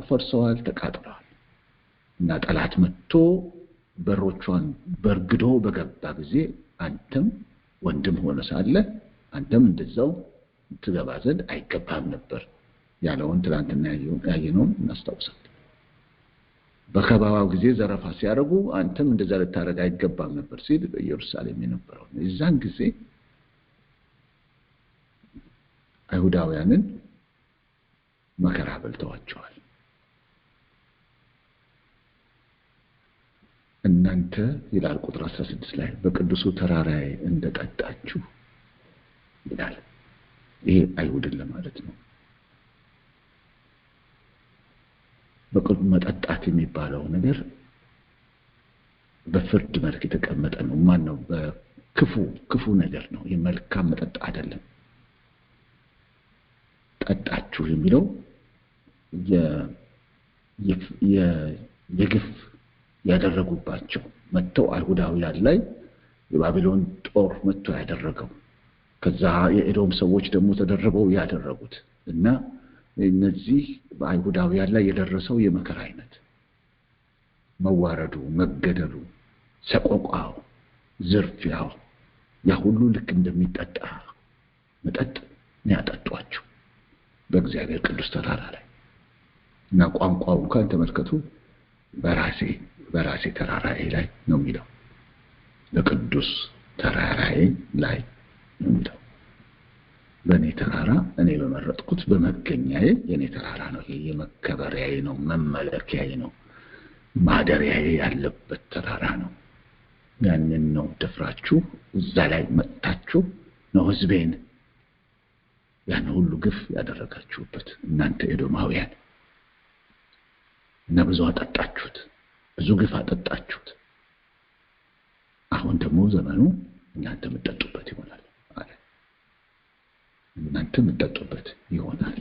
ፈርሰዋል፣ ተቃጥለዋል። እና ጠላት መጥቶ በሮቿን በርግዶ በገባ ጊዜ አንተም ወንድም ሆነ ሳለ አንተም እንደዛው ትገባ ዘንድ አይገባም ነበር ያለውን ትናንትና ያየነውን እናስታውሳለን። በከባባው ጊዜ ዘረፋ ሲያደርጉ አንተም እንደዛ ልታደርግ አይገባም ነበር ሲል በኢየሩሳሌም የነበረው እዛን ጊዜ አይሁዳውያንን መከራ በልተዋቸዋል። እናንተ ይላል ቁጥር 16 ላይ በቅዱሱ ተራራዬ እንደጠጣችሁ ይላል። ይሄ አይሁድን ለማለት ነው። በቅዱስ መጠጣት የሚባለው ነገር በፍርድ መልክ የተቀመጠ ነው። ማን ነው? በክፉ ነገር ነው። የመልካም መጠጥ አይደለም። ጠጣችሁ የሚለው የግፍ ያደረጉባቸው መጥተው አይሁዳውያን ላይ የባቢሎን ጦር መጥቶ ያደረገው ከዛ የኤዶም ሰዎች ደግሞ ተደረበው ያደረጉት እና እነዚህ በአይሁዳውያን ላይ የደረሰው የመከራ አይነት መዋረዱ፣ መገደሉ፣ ሰቆቃው፣ ዝርፊያው ያ ሁሉ ልክ እንደሚጠጣ መጠጥ ያጠጧቸው በእግዚአብሔር ቅዱስ ተራራ ላይ እና ቋንቋው እንኳን ተመልከቱ። በራሴ ተራራዬ ላይ ነው የሚለው። በቅዱስ ተራራዬ ላይ ነው የሚለው። በእኔ ተራራ እኔ በመረጥኩት በመገኛዬ የኔ ተራራ ነው። ይሄ የመከበሪያዬ ነው፣ መመለኪያዬ ነው፣ ማደሪያዬ ያለበት ተራራ ነው። ያንን ነው ደፍራችሁ እዛ ላይ መጥታችሁ ነው ሕዝቤን ያን ሁሉ ግፍ ያደረጋችሁበት እናንተ ኤዶማውያን እና ብዙ አጠጣችሁት፣ ብዙ ግፍ አጠጣችሁት። አሁን ደግሞ ዘመኑ እናንተ የምትጠጡበት ይሆናል አለ። እናንተ የምትጠጡበት ይሆናል።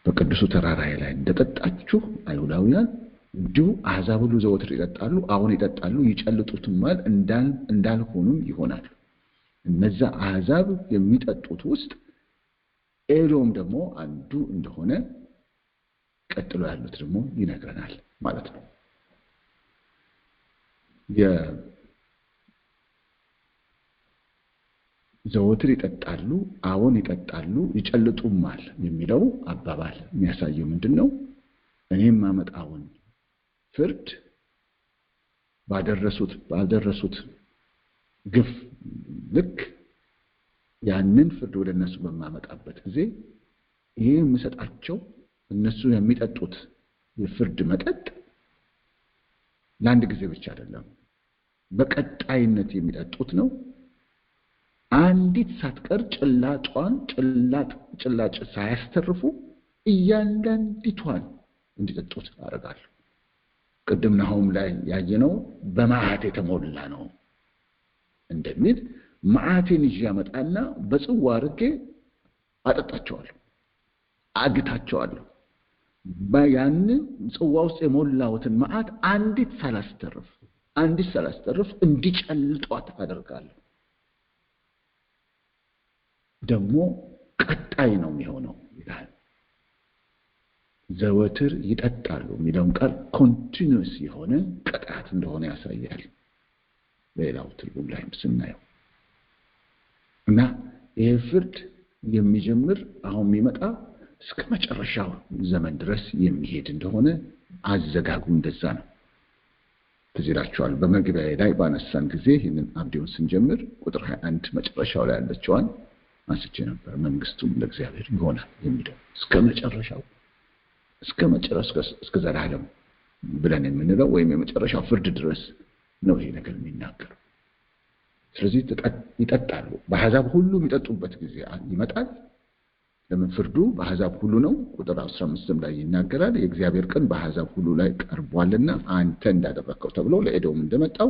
በቅዱሱ ተራራዬ ላይ እንደጠጣችሁ አይሁዳውያን እንዲሁ አሕዛብ ሁሉ ዘወትር ይጠጣሉ፣ አሁን ይጠጣሉ፣ ይጨልጡትማል፣ እንዳልሆኑም ይሆናሉ። እነዛ አሕዛብ የሚጠጡት ውስጥ ኤዶም ደግሞ አንዱ እንደሆነ ቀጥሎ ያሉት ደግሞ ይነግረናል ማለት ነው። ዘወትር ይጠጣሉ፣ አሁን ይጠጣሉ፣ ይጨልጡማል የሚለው አባባል የሚያሳየው ምንድነው? እኔም ማመጣውን ፍርድ ባደረሱት ግፍ ልክ ያንን ፍርድ ወደ እነሱ በማመጣበት ጊዜ ይሄ የምሰጣቸው እነሱ የሚጠጡት የፍርድ መጠጥ ለአንድ ጊዜ ብቻ አይደለም፣ በቀጣይነት የሚጠጡት ነው። አንዲት ሳትቀር ጭላጭ ሳያስተርፉ እያንዳንዲቷን እንዲጠጡት አደርጋለሁ። ቅድም ናሆም ላይ ያየነው በመዓት የተሞላ ነው እንደሚል መዓቴን ይዤ ያመጣና በጽዋ አድርጌ አጠጣቸዋለሁ፣ አግታቸዋለሁ። ያንን ጽዋ ውስጥ የሞላሁትን መዓት አንዲት ሳላስተርፍ እንዲጨልጧት አደርጋለሁ። ደግሞ ቀጣይ ነው የሚሆነው ይላል። ዘወትር ይጠጣሉ የሚለውን ቃል ኮንቲኒዩስ የሆነ ቅጣት እንደሆነ ያሳያል ሌላው ትርጉም ላይ ስናየው። እና ይሄ ፍርድ የሚጀምር አሁን የሚመጣ እስከ መጨረሻው ዘመን ድረስ የሚሄድ እንደሆነ አዘጋጉ እንደዛ ነው። ትዝ ይላችኋል በመግቢያ ላይ ባነሳን ጊዜ ይህንን አብዴውን ስንጀምር ቁጥር 21 መጨረሻው ላይ ያለችዋን አንስቼ ነበር። መንግስቱም ለእግዚአብሔር ይሆናል የሚለው እስከ መጨረሻው እስከ ዘላለም ብለን የምንለው ወይም የመጨረሻው ፍርድ ድረስ ነው ይሄ ነገር የሚናገረው። ስለዚህ ይጠጣሉ። በአሕዛብ ሁሉ የሚጠጡበት ጊዜ ይመጣል። ለምን? ፍርዱ በአሕዛብ ሁሉ ነው። ቁጥር 15 ላይ ይናገራል። የእግዚአብሔር ቀን በአሕዛብ ሁሉ ላይ ቀርቧልና አንተ እንዳደረከው ተብሎ ለኤዶም እንደመጣው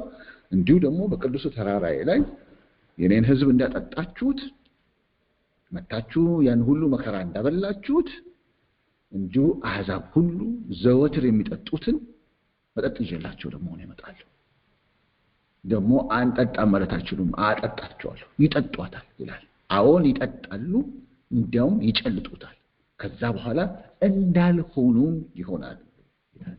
እንዲሁ ደግሞ በቅዱሱ ተራራዬ ላይ የኔን ሕዝብ እንዳጠጣችሁት መታችሁ ያን ሁሉ መከራ እንዳበላችሁት እንዲሁ አሕዛብ ሁሉ ዘወትር የሚጠጡትን መጠጥ ይዤላቸው ደግሞ እመጣለሁ። ደግሞ አንጠጣም ማለት አይችሉም፣ አጠጣቸዋለሁ። ይጠጧታል ይላል። አዎን ይጠጣሉ፣ እንዲያውም ይጨልጡታል። ከዛ በኋላ እንዳልሆኑም ይሆናሉ ይላል።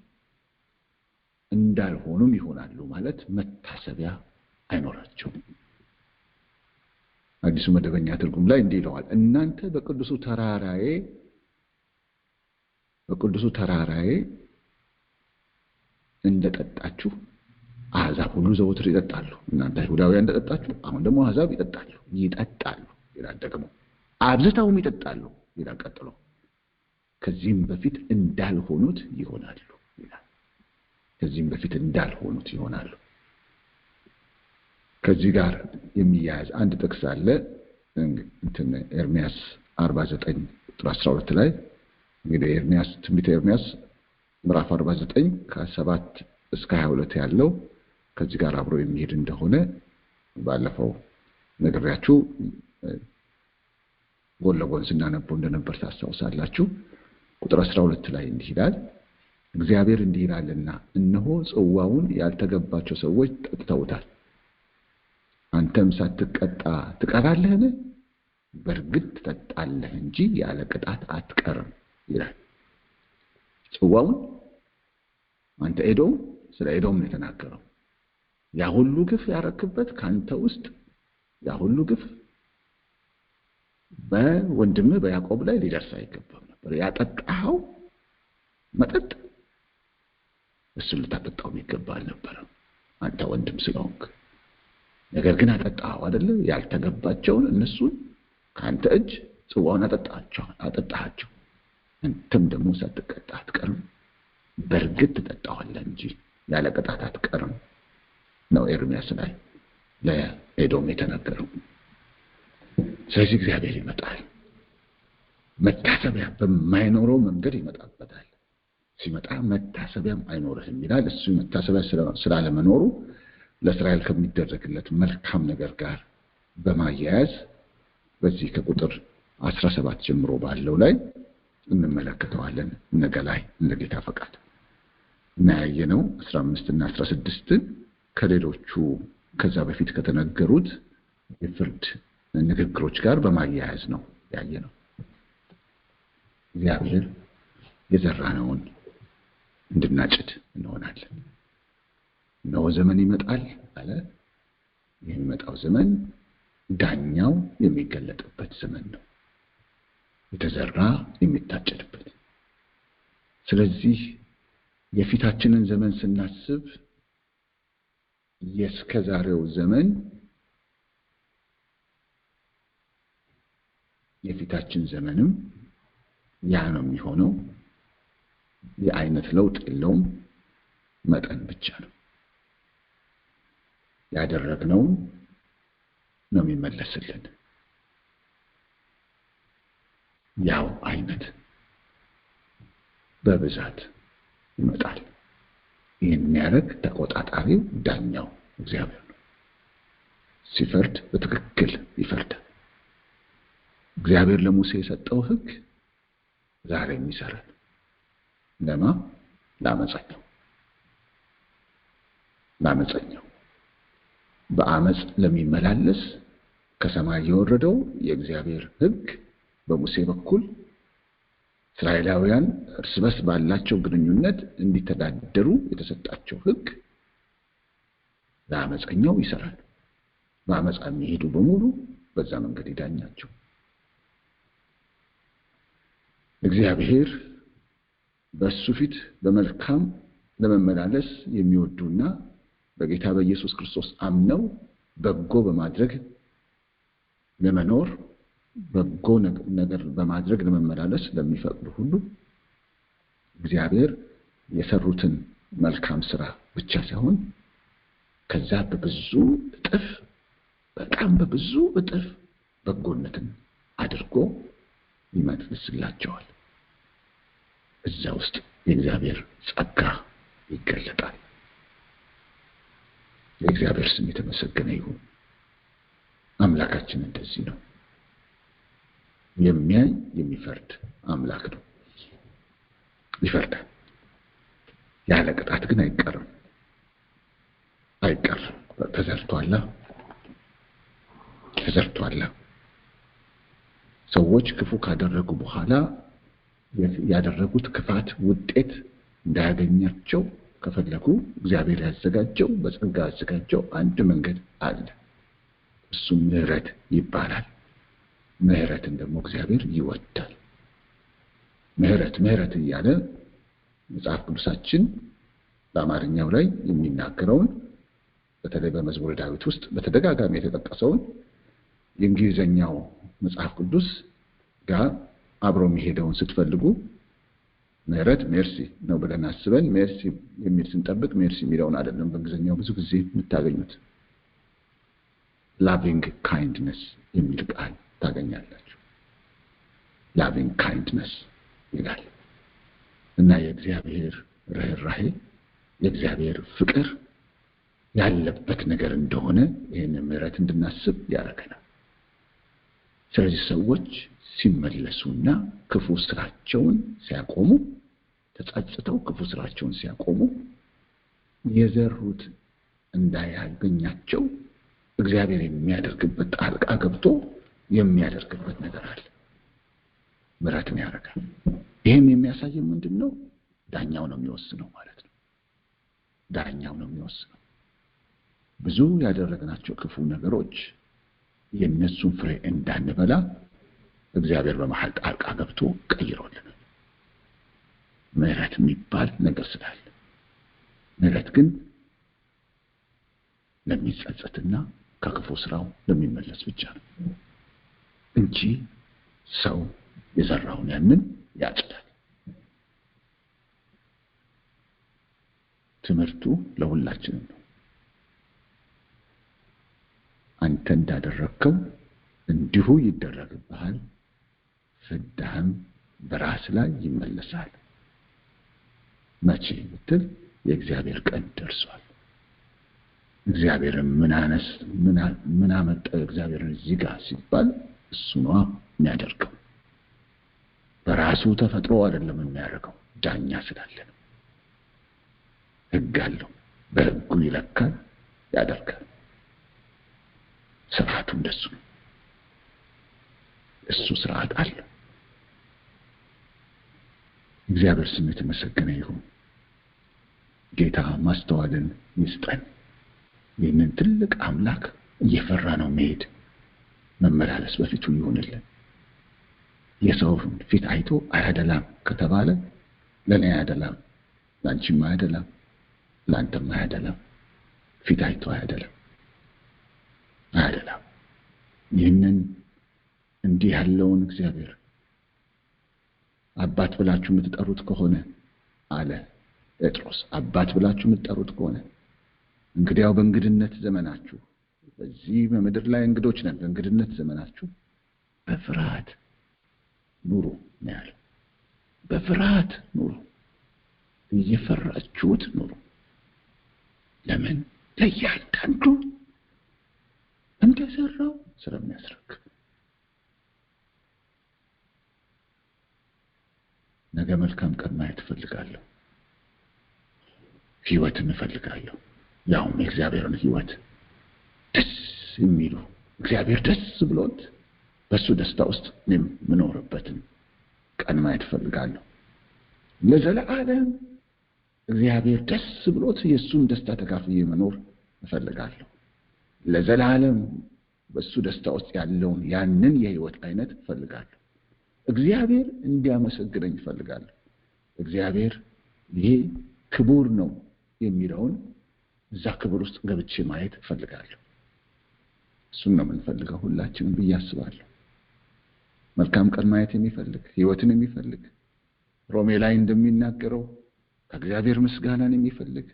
እንዳልሆኑም ይሆናሉ ማለት መታሰቢያ አይኖራቸውም። አዲሱ መደበኛ ትርጉም ላይ እንዲህ ይለዋል፣ እናንተ በቅዱሱ ተራራዬ እንደጠጣችሁ አሕዛብ ሁሉ ዘወትር ይጠጣሉ። እናንተ አይሁዳውያን እንደጠጣችሁ አሁን ደግሞ አሕዛብ ይጠጣሉ ይላል። ደግሞ አብዝተውም ይጠጣሉ ይላል ቀጥሎ። ከዚህም በፊት እንዳልሆኑት ይሆናሉ ይላል። ከዚህም በፊት እንዳልሆኑት ይሆናሉ። ከዚህ ጋር የሚያያዝ አንድ ጥቅስ አለ። ኤርምያስ 49 ቁጥር 12 ላይ እንግዲህ ትንቢተ ኤርምያስ ምዕራፍ 49 ከ7 እስከ 22 ያለው ከዚህ ጋር አብሮ የሚሄድ እንደሆነ ባለፈው ነግሬያችሁ ጎን ለጎን ስናነበው እንደነበር ታስታውሳላችሁ። ቁጥር 12 ላይ እንዲህ ይላል፣ እግዚአብሔር እንዲህ ይላልና እነሆ ጽዋውን ያልተገባቸው ሰዎች ጠጥተውታል፣ አንተም ሳትቀጣ ትቀራለህን? በእርግጥ ትጠጣለህ እንጂ ያለ ቅጣት አትቀርም ይላል። ጽዋውን አንተ ኤዶም፣ ስለ ኤዶም ነው የተናገረው። ያ ሁሉ ግፍ ያረክበት ካንተ ውስጥ ያ ሁሉ ግፍ በወንድምህ በያዕቆብ ላይ ሊደርስ አይገባም ነበር። ያጠጣኸው መጠጥ እሱን ልታጠጣው የሚገባ አልነበረም አንተ ወንድም ስለሆንክ። ነገር ግን አጠጣኸው አይደለ? ያልተገባቸውን እነሱን ካንተ እጅ ጽዋውን አጠጣሃቸው። አንተም ደግሞ ሳትቀጣ አትቀርም፣ በእርግጥ ትጠጣዋለህ እንጂ ያለ ቅጣት አትቀርም ነው ኤርምያስ ላይ ለኤዶም የተናገረው። ስለዚህ እግዚአብሔር ይመጣል፣ መታሰቢያ በማይኖረው መንገድ ይመጣበታል። ሲመጣ መታሰቢያም አይኖርህም ይላል። እሱ መታሰቢያ ስላለመኖሩ ለእስራኤል ከሚደረግለት መልካም ነገር ጋር በማያያዝ በዚህ ከቁጥር 17 ጀምሮ ባለው ላይ እንመለከተዋለን። ነገ ላይ እንደ ጌታ ፈቃድ እና ያየነው 15 እና 16 ከሌሎቹ ከዛ በፊት ከተነገሩት የፍርድ ንግግሮች ጋር በማያያዝ ነው ያየነው። እግዚአብሔር የዘራነውን እንድናጭድ እንሆናለን። ነው ዘመን ይመጣል አለ። የሚመጣው ዘመን ዳኛው የሚገለጥበት ዘመን ነው፣ የተዘራ የሚታጨድበት። ስለዚህ የፊታችንን ዘመን ስናስብ የስከዛሬው ዘመን የፊታችን ዘመንም ያ ነው የሚሆነው። የአይነት ለውጥ የለውም፣ መጠን ብቻ ነው። ያደረግነው ነው የሚመለስልን። ያው አይነት በብዛት ይመጣል። ይህን የሚያደርግ ተቆጣጣሪው ዳኛው እግዚአብሔር ነው። ሲፈርድ በትክክል ይፈርዳል። እግዚአብሔር ለሙሴ የሰጠው ሕግ ዛሬም ይሰራል። ለማ ላመፀኛው በአመፅ ለሚመላለስ ከሰማይ የወረደው የእግዚአብሔር ሕግ በሙሴ በኩል እስራኤላውያን እርስ በርስ ባላቸው ግንኙነት እንዲተዳደሩ የተሰጣቸው ሕግ ለአመፀኛው ይሰራል። በአመፃ የሚሄዱ በሙሉ በዛ መንገድ ይዳኛቸው። እግዚአብሔር በእሱ ፊት በመልካም ለመመላለስ የሚወዱና በጌታ በኢየሱስ ክርስቶስ አምነው በጎ በማድረግ ለመኖር በጎ ነገር በማድረግ ለመመላለስ ለሚፈቅዱ ሁሉ እግዚአብሔር የሰሩትን መልካም ስራ ብቻ ሳይሆን ከዛ በብዙ እጥፍ በጣም በብዙ እጥፍ በጎነትን አድርጎ ይመልስላቸዋል። እዛ ውስጥ የእግዚአብሔር ጸጋ ይገለጣል። የእግዚአብሔር ስም የተመሰገነ ይሁን። አምላካችን እንደዚህ ነው። የሚያይ የሚፈርድ አምላክ ነው። ይፈርዳል። ያለ ቅጣት ግን አይቀርም። ተዘርቷል። ሰዎች ክፉ ካደረጉ በኋላ ያደረጉት ክፋት ውጤት እንዳያገኛቸው ከፈለጉ እግዚአብሔር ያዘጋጀው በጸጋ ያዘጋጀው አንድ መንገድ አለ። እሱም ምህረት ይባላል። ምህረትን ደግሞ እግዚአብሔር ይወዳል። ምህረት እያለ መጽሐፍ ቅዱሳችን በአማርኛው ላይ የሚናገረውን በተለይ በመዝሙረ ዳዊት ውስጥ በተደጋጋሚ የተጠቀሰውን የእንግሊዘኛው መጽሐፍ ቅዱስ ጋር አብሮ የሚሄደውን ስትፈልጉ ምህረት ሜርሲ ነው ብለን አስበን ሜርሲ የሚል ስንጠብቅ ሜርሲ የሚለውን አይደለም በእንግሊዘኛው ብዙ ጊዜ የምታገኙት። ላቪንግ ካይንድነስ የሚል ቃል ታገኛላችሁ። ላቪንግ ካይንድነስ ይላል እና የእግዚአብሔር ርህራሄ የእግዚአብሔር ፍቅር ያለበት ነገር እንደሆነ ይህን ምህረት እንድናስብ ያደርገናል። ስለዚህ ሰዎች ሲመለሱና ክፉ ስራቸውን ሲያቆሙ ተጸጽተው ክፉ ስራቸውን ሲያቆሙ የዘሩት እንዳያገኛቸው እግዚአብሔር የሚያደርግበት ጣልቃ ገብቶ የሚያደርግበት ነገር አለ። ምህረትን ያደርጋል። ይህም የሚያሳየው ምንድነው? ዳኛው ነው የሚወስነው ማለት ነው። ዳኛው ነው የሚወስነው። ብዙ ያደረግናቸው ክፉ ነገሮች የነሱን ፍሬ እንዳንበላ እግዚአብሔር በመሃል ጣልቃ ገብቶ ቀይሮልናል። ምህረት የሚባል ነገር ስላለ ምህረት ግን ለሚጸጸትና ከክፉ ስራው ለሚመለስ ብቻ ነው እንጂ ሰው የዘራውን ያንን ያጭዳል። ትምህርቱ ለሁላችንም ነው። አንተ እንዳደረግከው እንዲሁ ይደረግብሃል፣ ፍዳህም በራስ ላይ ይመለሳል። መቼ ብትል የእግዚአብሔር ቀን ደርሷል። እግዚአብሔር ምን አመጣ እግዚአብሔርን እዚህ ጋር ሲባል እሱ ነው የሚያደርገው። በራሱ ተፈጥሮ አይደለም የሚያደርገው፣ ዳኛ ስላለ ነው። ሕግ አለው፣ በሕጉ ይለካል፣ ያደርጋል። ስርዓቱ እንደሱ ነው። እሱ ስርዓት አለው። እግዚአብሔር ስም የተመሰገነ ይሁን። ጌታ ማስተዋልን ይስጠን። ይህንን ትልቅ አምላክ እየፈራ ነው መሄድ መመላለስ በፊቱ ይሆንልን። የሰውን ፊት አይቶ አያደላም ከተባለ ለኔ አያደላም፣ ላንቺም አያደላም፣ ላንተም አያደላም። ፊት አይቶ አያደላም። ይህንን እንዲህ ያለውን እግዚአብሔር አባት ብላችሁ የምትጠሩት ከሆነ አለ ጴጥሮስ፣ አባት ብላችሁ የምትጠሩት ከሆነ እንግዲያው በእንግድነት ዘመናችሁ፣ በዚህ በምድር ላይ እንግዶች ነን፣ በእንግድነት ዘመናችሁ በፍርሃት ኑሩ ነው ያለው። በፍርሃት ኑሩ፣ እየፈራችሁት ኑሩ። ለምን? ለእያንዳንዱ እንደሰራው ስለሚያስረክብ። ነገ መልካም ቀን ማየት እፈልጋለሁ። ሕይወትን እፈልጋለሁ። ያውም የእግዚአብሔርን ሕይወት ደስ የሚሉ እግዚአብሔር ደስ ብሎት በሱ ደስታ ውስጥ እኔም የምኖርበትን ቀን ማየት እፈልጋለሁ። ለዘላለም እግዚአብሔር ደስ ብሎት የእሱን ደስታ ተካፍዬ መኖር እፈልጋለሁ። ለዘላለም በሱ ደስታ ውስጥ ያለውን ያንን የሕይወት አይነት እፈልጋለሁ። እግዚአብሔር እንዲያመሰግነኝ እፈልጋለሁ። እግዚአብሔር ይሄ ክቡር ነው የሚለውን እዛ ክብር ውስጥ ገብቼ ማየት እፈልጋለሁ። እሱን ነው የምንፈልገው ሁላችንም ብዬ አስባለሁ። መልካም ቀን ማየት የሚፈልግ ሕይወትን የሚፈልግ ሮሜ ላይ እንደሚናገረው ከእግዚአብሔር ምስጋናን የሚፈልግ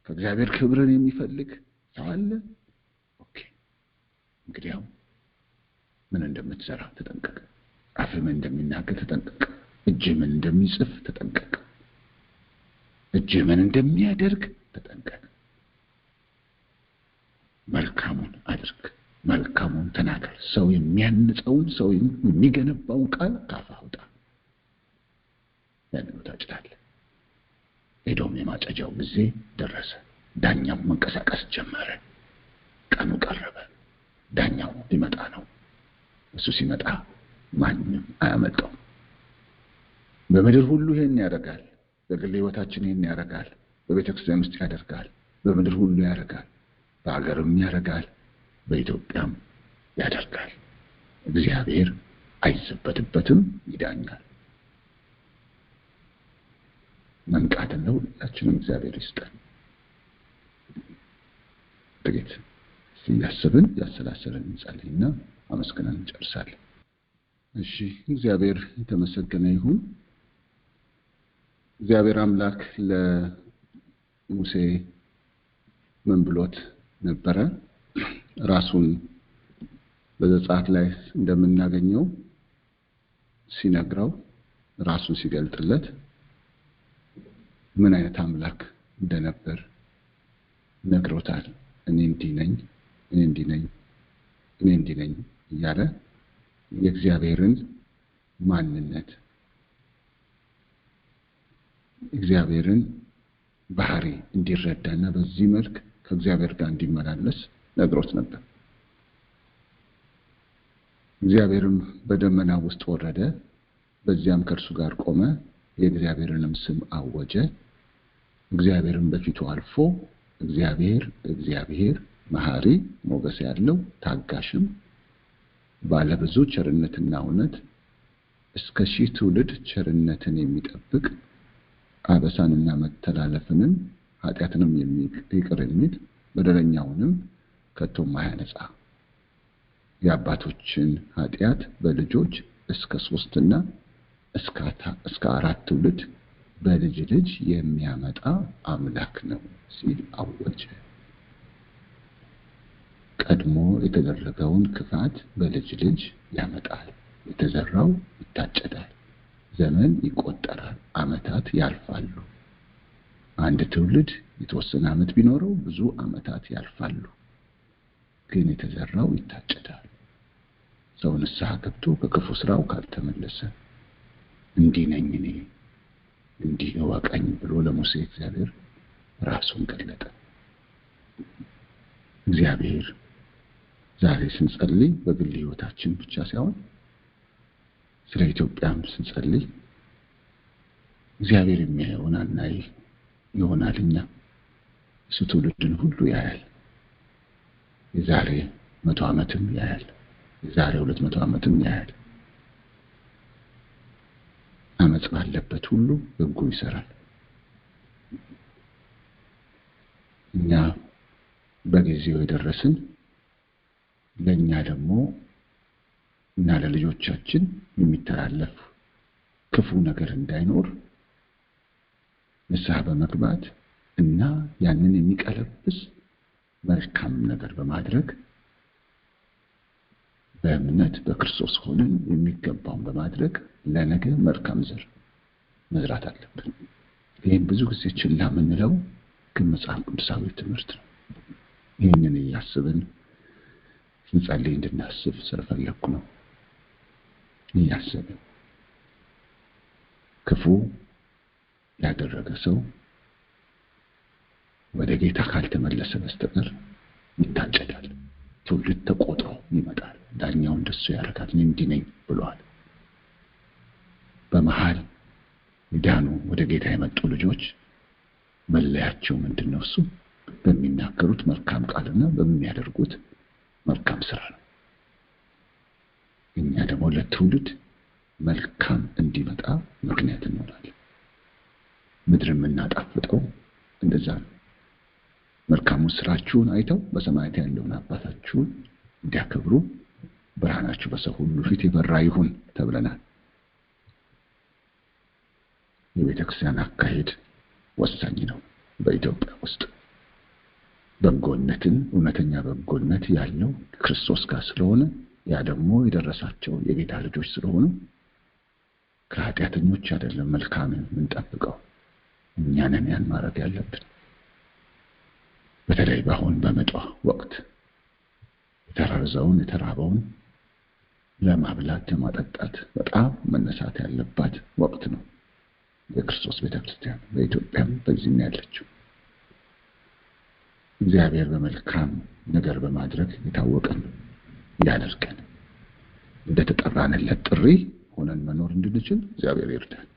ከእግዚአብሔር ክብርን የሚፈልግ ሰው አለ። ኦኬ፣ እንግዲያው ምን እንደምትሰራ ተጠንቀቅ። አፍህ ምን እንደሚናገር ተጠንቀቅ። እጅህ ምን እንደሚጽፍ ተጠንቀቅ። እጅህ ምን እንደሚያደርግ ተጠንቀቅ። መልካሙን አድርግ፣ መልካሙን ተናገር። ሰው የሚያንጸውን ሰው የሚገነባውን ቃል ካፍህ አውጣ። ያንን ታጭዳለህ። ኤዶም የማጨጃው ጊዜ ደረሰ። ዳኛው መንቀሳቀስ ጀመረ። ቀኑ ቀረበ። ዳኛው ሊመጣ ነው። እሱ ሲመጣ ማንም አያመጣው። በምድር ሁሉ ይሄን ያደርጋል። በግል ሕይወታችን ይሄን ያደርጋል። በቤተ ክርስቲያን ውስጥ ያደርጋል። በምድር ሁሉ ያደርጋል። በአገርም ያደርጋል። በኢትዮጵያም ያደርጋል። እግዚአብሔር አይዘበትበትም፣ ይዳኛል። መንቃትን ለሁላችንም እግዚአብሔር ይስጠን። ጥቂት ያሰብን ያሰላሰልን እንጸልይና አመስግነን እንጨርሳለን። እሺ፣ እግዚአብሔር የተመሰገነ ይሁን። እግዚአብሔር አምላክ ለሙሴ ምን ብሎት ነበረ? ራሱን በዘጸአት ላይ እንደምናገኘው ሲነግረው ራሱን ሲገልጥለት ምን አይነት አምላክ እንደነበር ነግሮታል። እኔ እንዲህ ነኝ፣ እኔ እንዲህ ነኝ፣ እኔ እንዲህ ነኝ እያለ የእግዚአብሔርን ማንነት እግዚአብሔርን ባህሪ እንዲረዳና በዚህ መልክ ከእግዚአብሔር ጋር እንዲመላለስ ነግሮት ነበር። እግዚአብሔርም በደመና ውስጥ ወረደ፣ በዚያም ከእርሱ ጋር ቆመ፣ የእግዚአብሔርንም ስም አወጀ። እግዚአብሔርም በፊቱ አልፎ እግዚአብሔር መሐሪ ሞገስ ያለው ታጋሽም ባለብዙ ቸርነትና እውነት እስከ 1000 ትውልድ ቸርነትን የሚጠብቅ አበሳንና መተላለፍንም ኃጢአትንም ይቅር የሚል በደለኛውንም ከቶ ማያነጻ የአባቶችን ኃጢአት በልጆች እስከ 3 እና እስከ 4 ትውልድ በልጅ ልጅ የሚያመጣ አምላክ ነው ሲል አወጀ። ቀድሞ የተደረገውን ክፋት በልጅ ልጅ ያመጣል። የተዘራው ይታጨዳል። ዘመን ይቆጠራል፣ ዓመታት ያልፋሉ። አንድ ትውልድ የተወሰነ ዓመት ቢኖረው ብዙ ዓመታት ያልፋሉ፣ ግን የተዘራው ይታጨዳል። ሰው ንስሐ ገብቶ ከክፉ ስራው ካልተመለሰ እንዲህ ነኝ እኔ እንዲህ እወቀኝ ብሎ ለሙሴ እግዚአብሔር ራሱን ገለጠ። እግዚአብሔር ዛሬ ስንጸልይ በግል ሕይወታችን ብቻ ሳይሆን ስለ ኢትዮጵያም ስንጸልይ እግዚአብሔር የሚያየውን አናይ ይሆናልኛ። እሱ ትውልድን ሁሉ ያያል። የዛሬ 100 ዓመትም ያያል፣ የዛሬ 200 ዓመትም ያያል። አመጽ ባለበት ሁሉ በጎ ይሰራል። እኛ በጊዜው የደረስን ለኛ ደግሞ እና ለልጆቻችን የሚተላለፍ ክፉ ነገር እንዳይኖር ንስሐ በመግባት እና ያንን የሚቀለብስ መልካም ነገር በማድረግ በእምነት በክርስቶስ ሆነን የሚገባውን በማድረግ ለነገ መልካም ዘር መዝራት አለብን። ይህን ብዙ ጊዜ ችላ የምንለው ግን መጽሐፍ ቅዱሳዊ ትምህርት ነው። ይህንን እያስብን ስንጸልይ እንድናስብ ስለፈለኩ ነው። እያስብን ክፉ ያደረገ ሰው ወደ ጌታ ካልተመለሰ በስተቀር ይታጨዳል። ትውልድ ተቆጥሮ ይመጣል። ዳኛው እንደሱ ያደርጋል። እንዲህ ነኝ ብሏል። በመሃል ዳኑ ወደ ጌታ የመጡ ልጆች መለያቸው ምንድነው? እሱ በሚናገሩት መልካም ቃልና በሚያደርጉት መልካም ስራ ነው። እኛ ደግሞ ለትውልድ መልካም እንዲመጣ ምክንያት እንሆናለን። ምድር የምናጣፍጠው እንደዛ ነው። መልካሙ ስራችሁን አይተው በሰማያት ያለውን አባታችሁን እንዲያከብሩ ብርሃናችሁ በሰው ሁሉ ፊት የበራ ይሁን ተብለናል። የቤተክርስቲያን አካሄድ ወሳኝ ነው። በኢትዮጵያ ውስጥ በጎነትን እውነተኛ በጎነት ያለው ክርስቶስ ጋር ስለሆነ ያ ደግሞ የደረሳቸው የጌታ ልጆች ስለሆኑ ከኃጢአተኞች አይደለም መልካምን የምንጠብቀው፣ እኛ ነን ያን ማድረግ ያለብን። በተለይ በአሁን በመጣ ወቅት የተራዘውን የተራበውን ለማብላት ለማጠጣት በጣም መነሳት ያለባት ወቅት ነው የክርስቶስ ቤተክርስቲያን በኢትዮጵያም በዚህም ያለችው። እግዚአብሔር በመልካም ነገር በማድረግ የታወቀን ያደርገን። እንደተጠራንለት ጥሪ ሆነን መኖር እንድንችል እግዚአብሔር ይርዳን።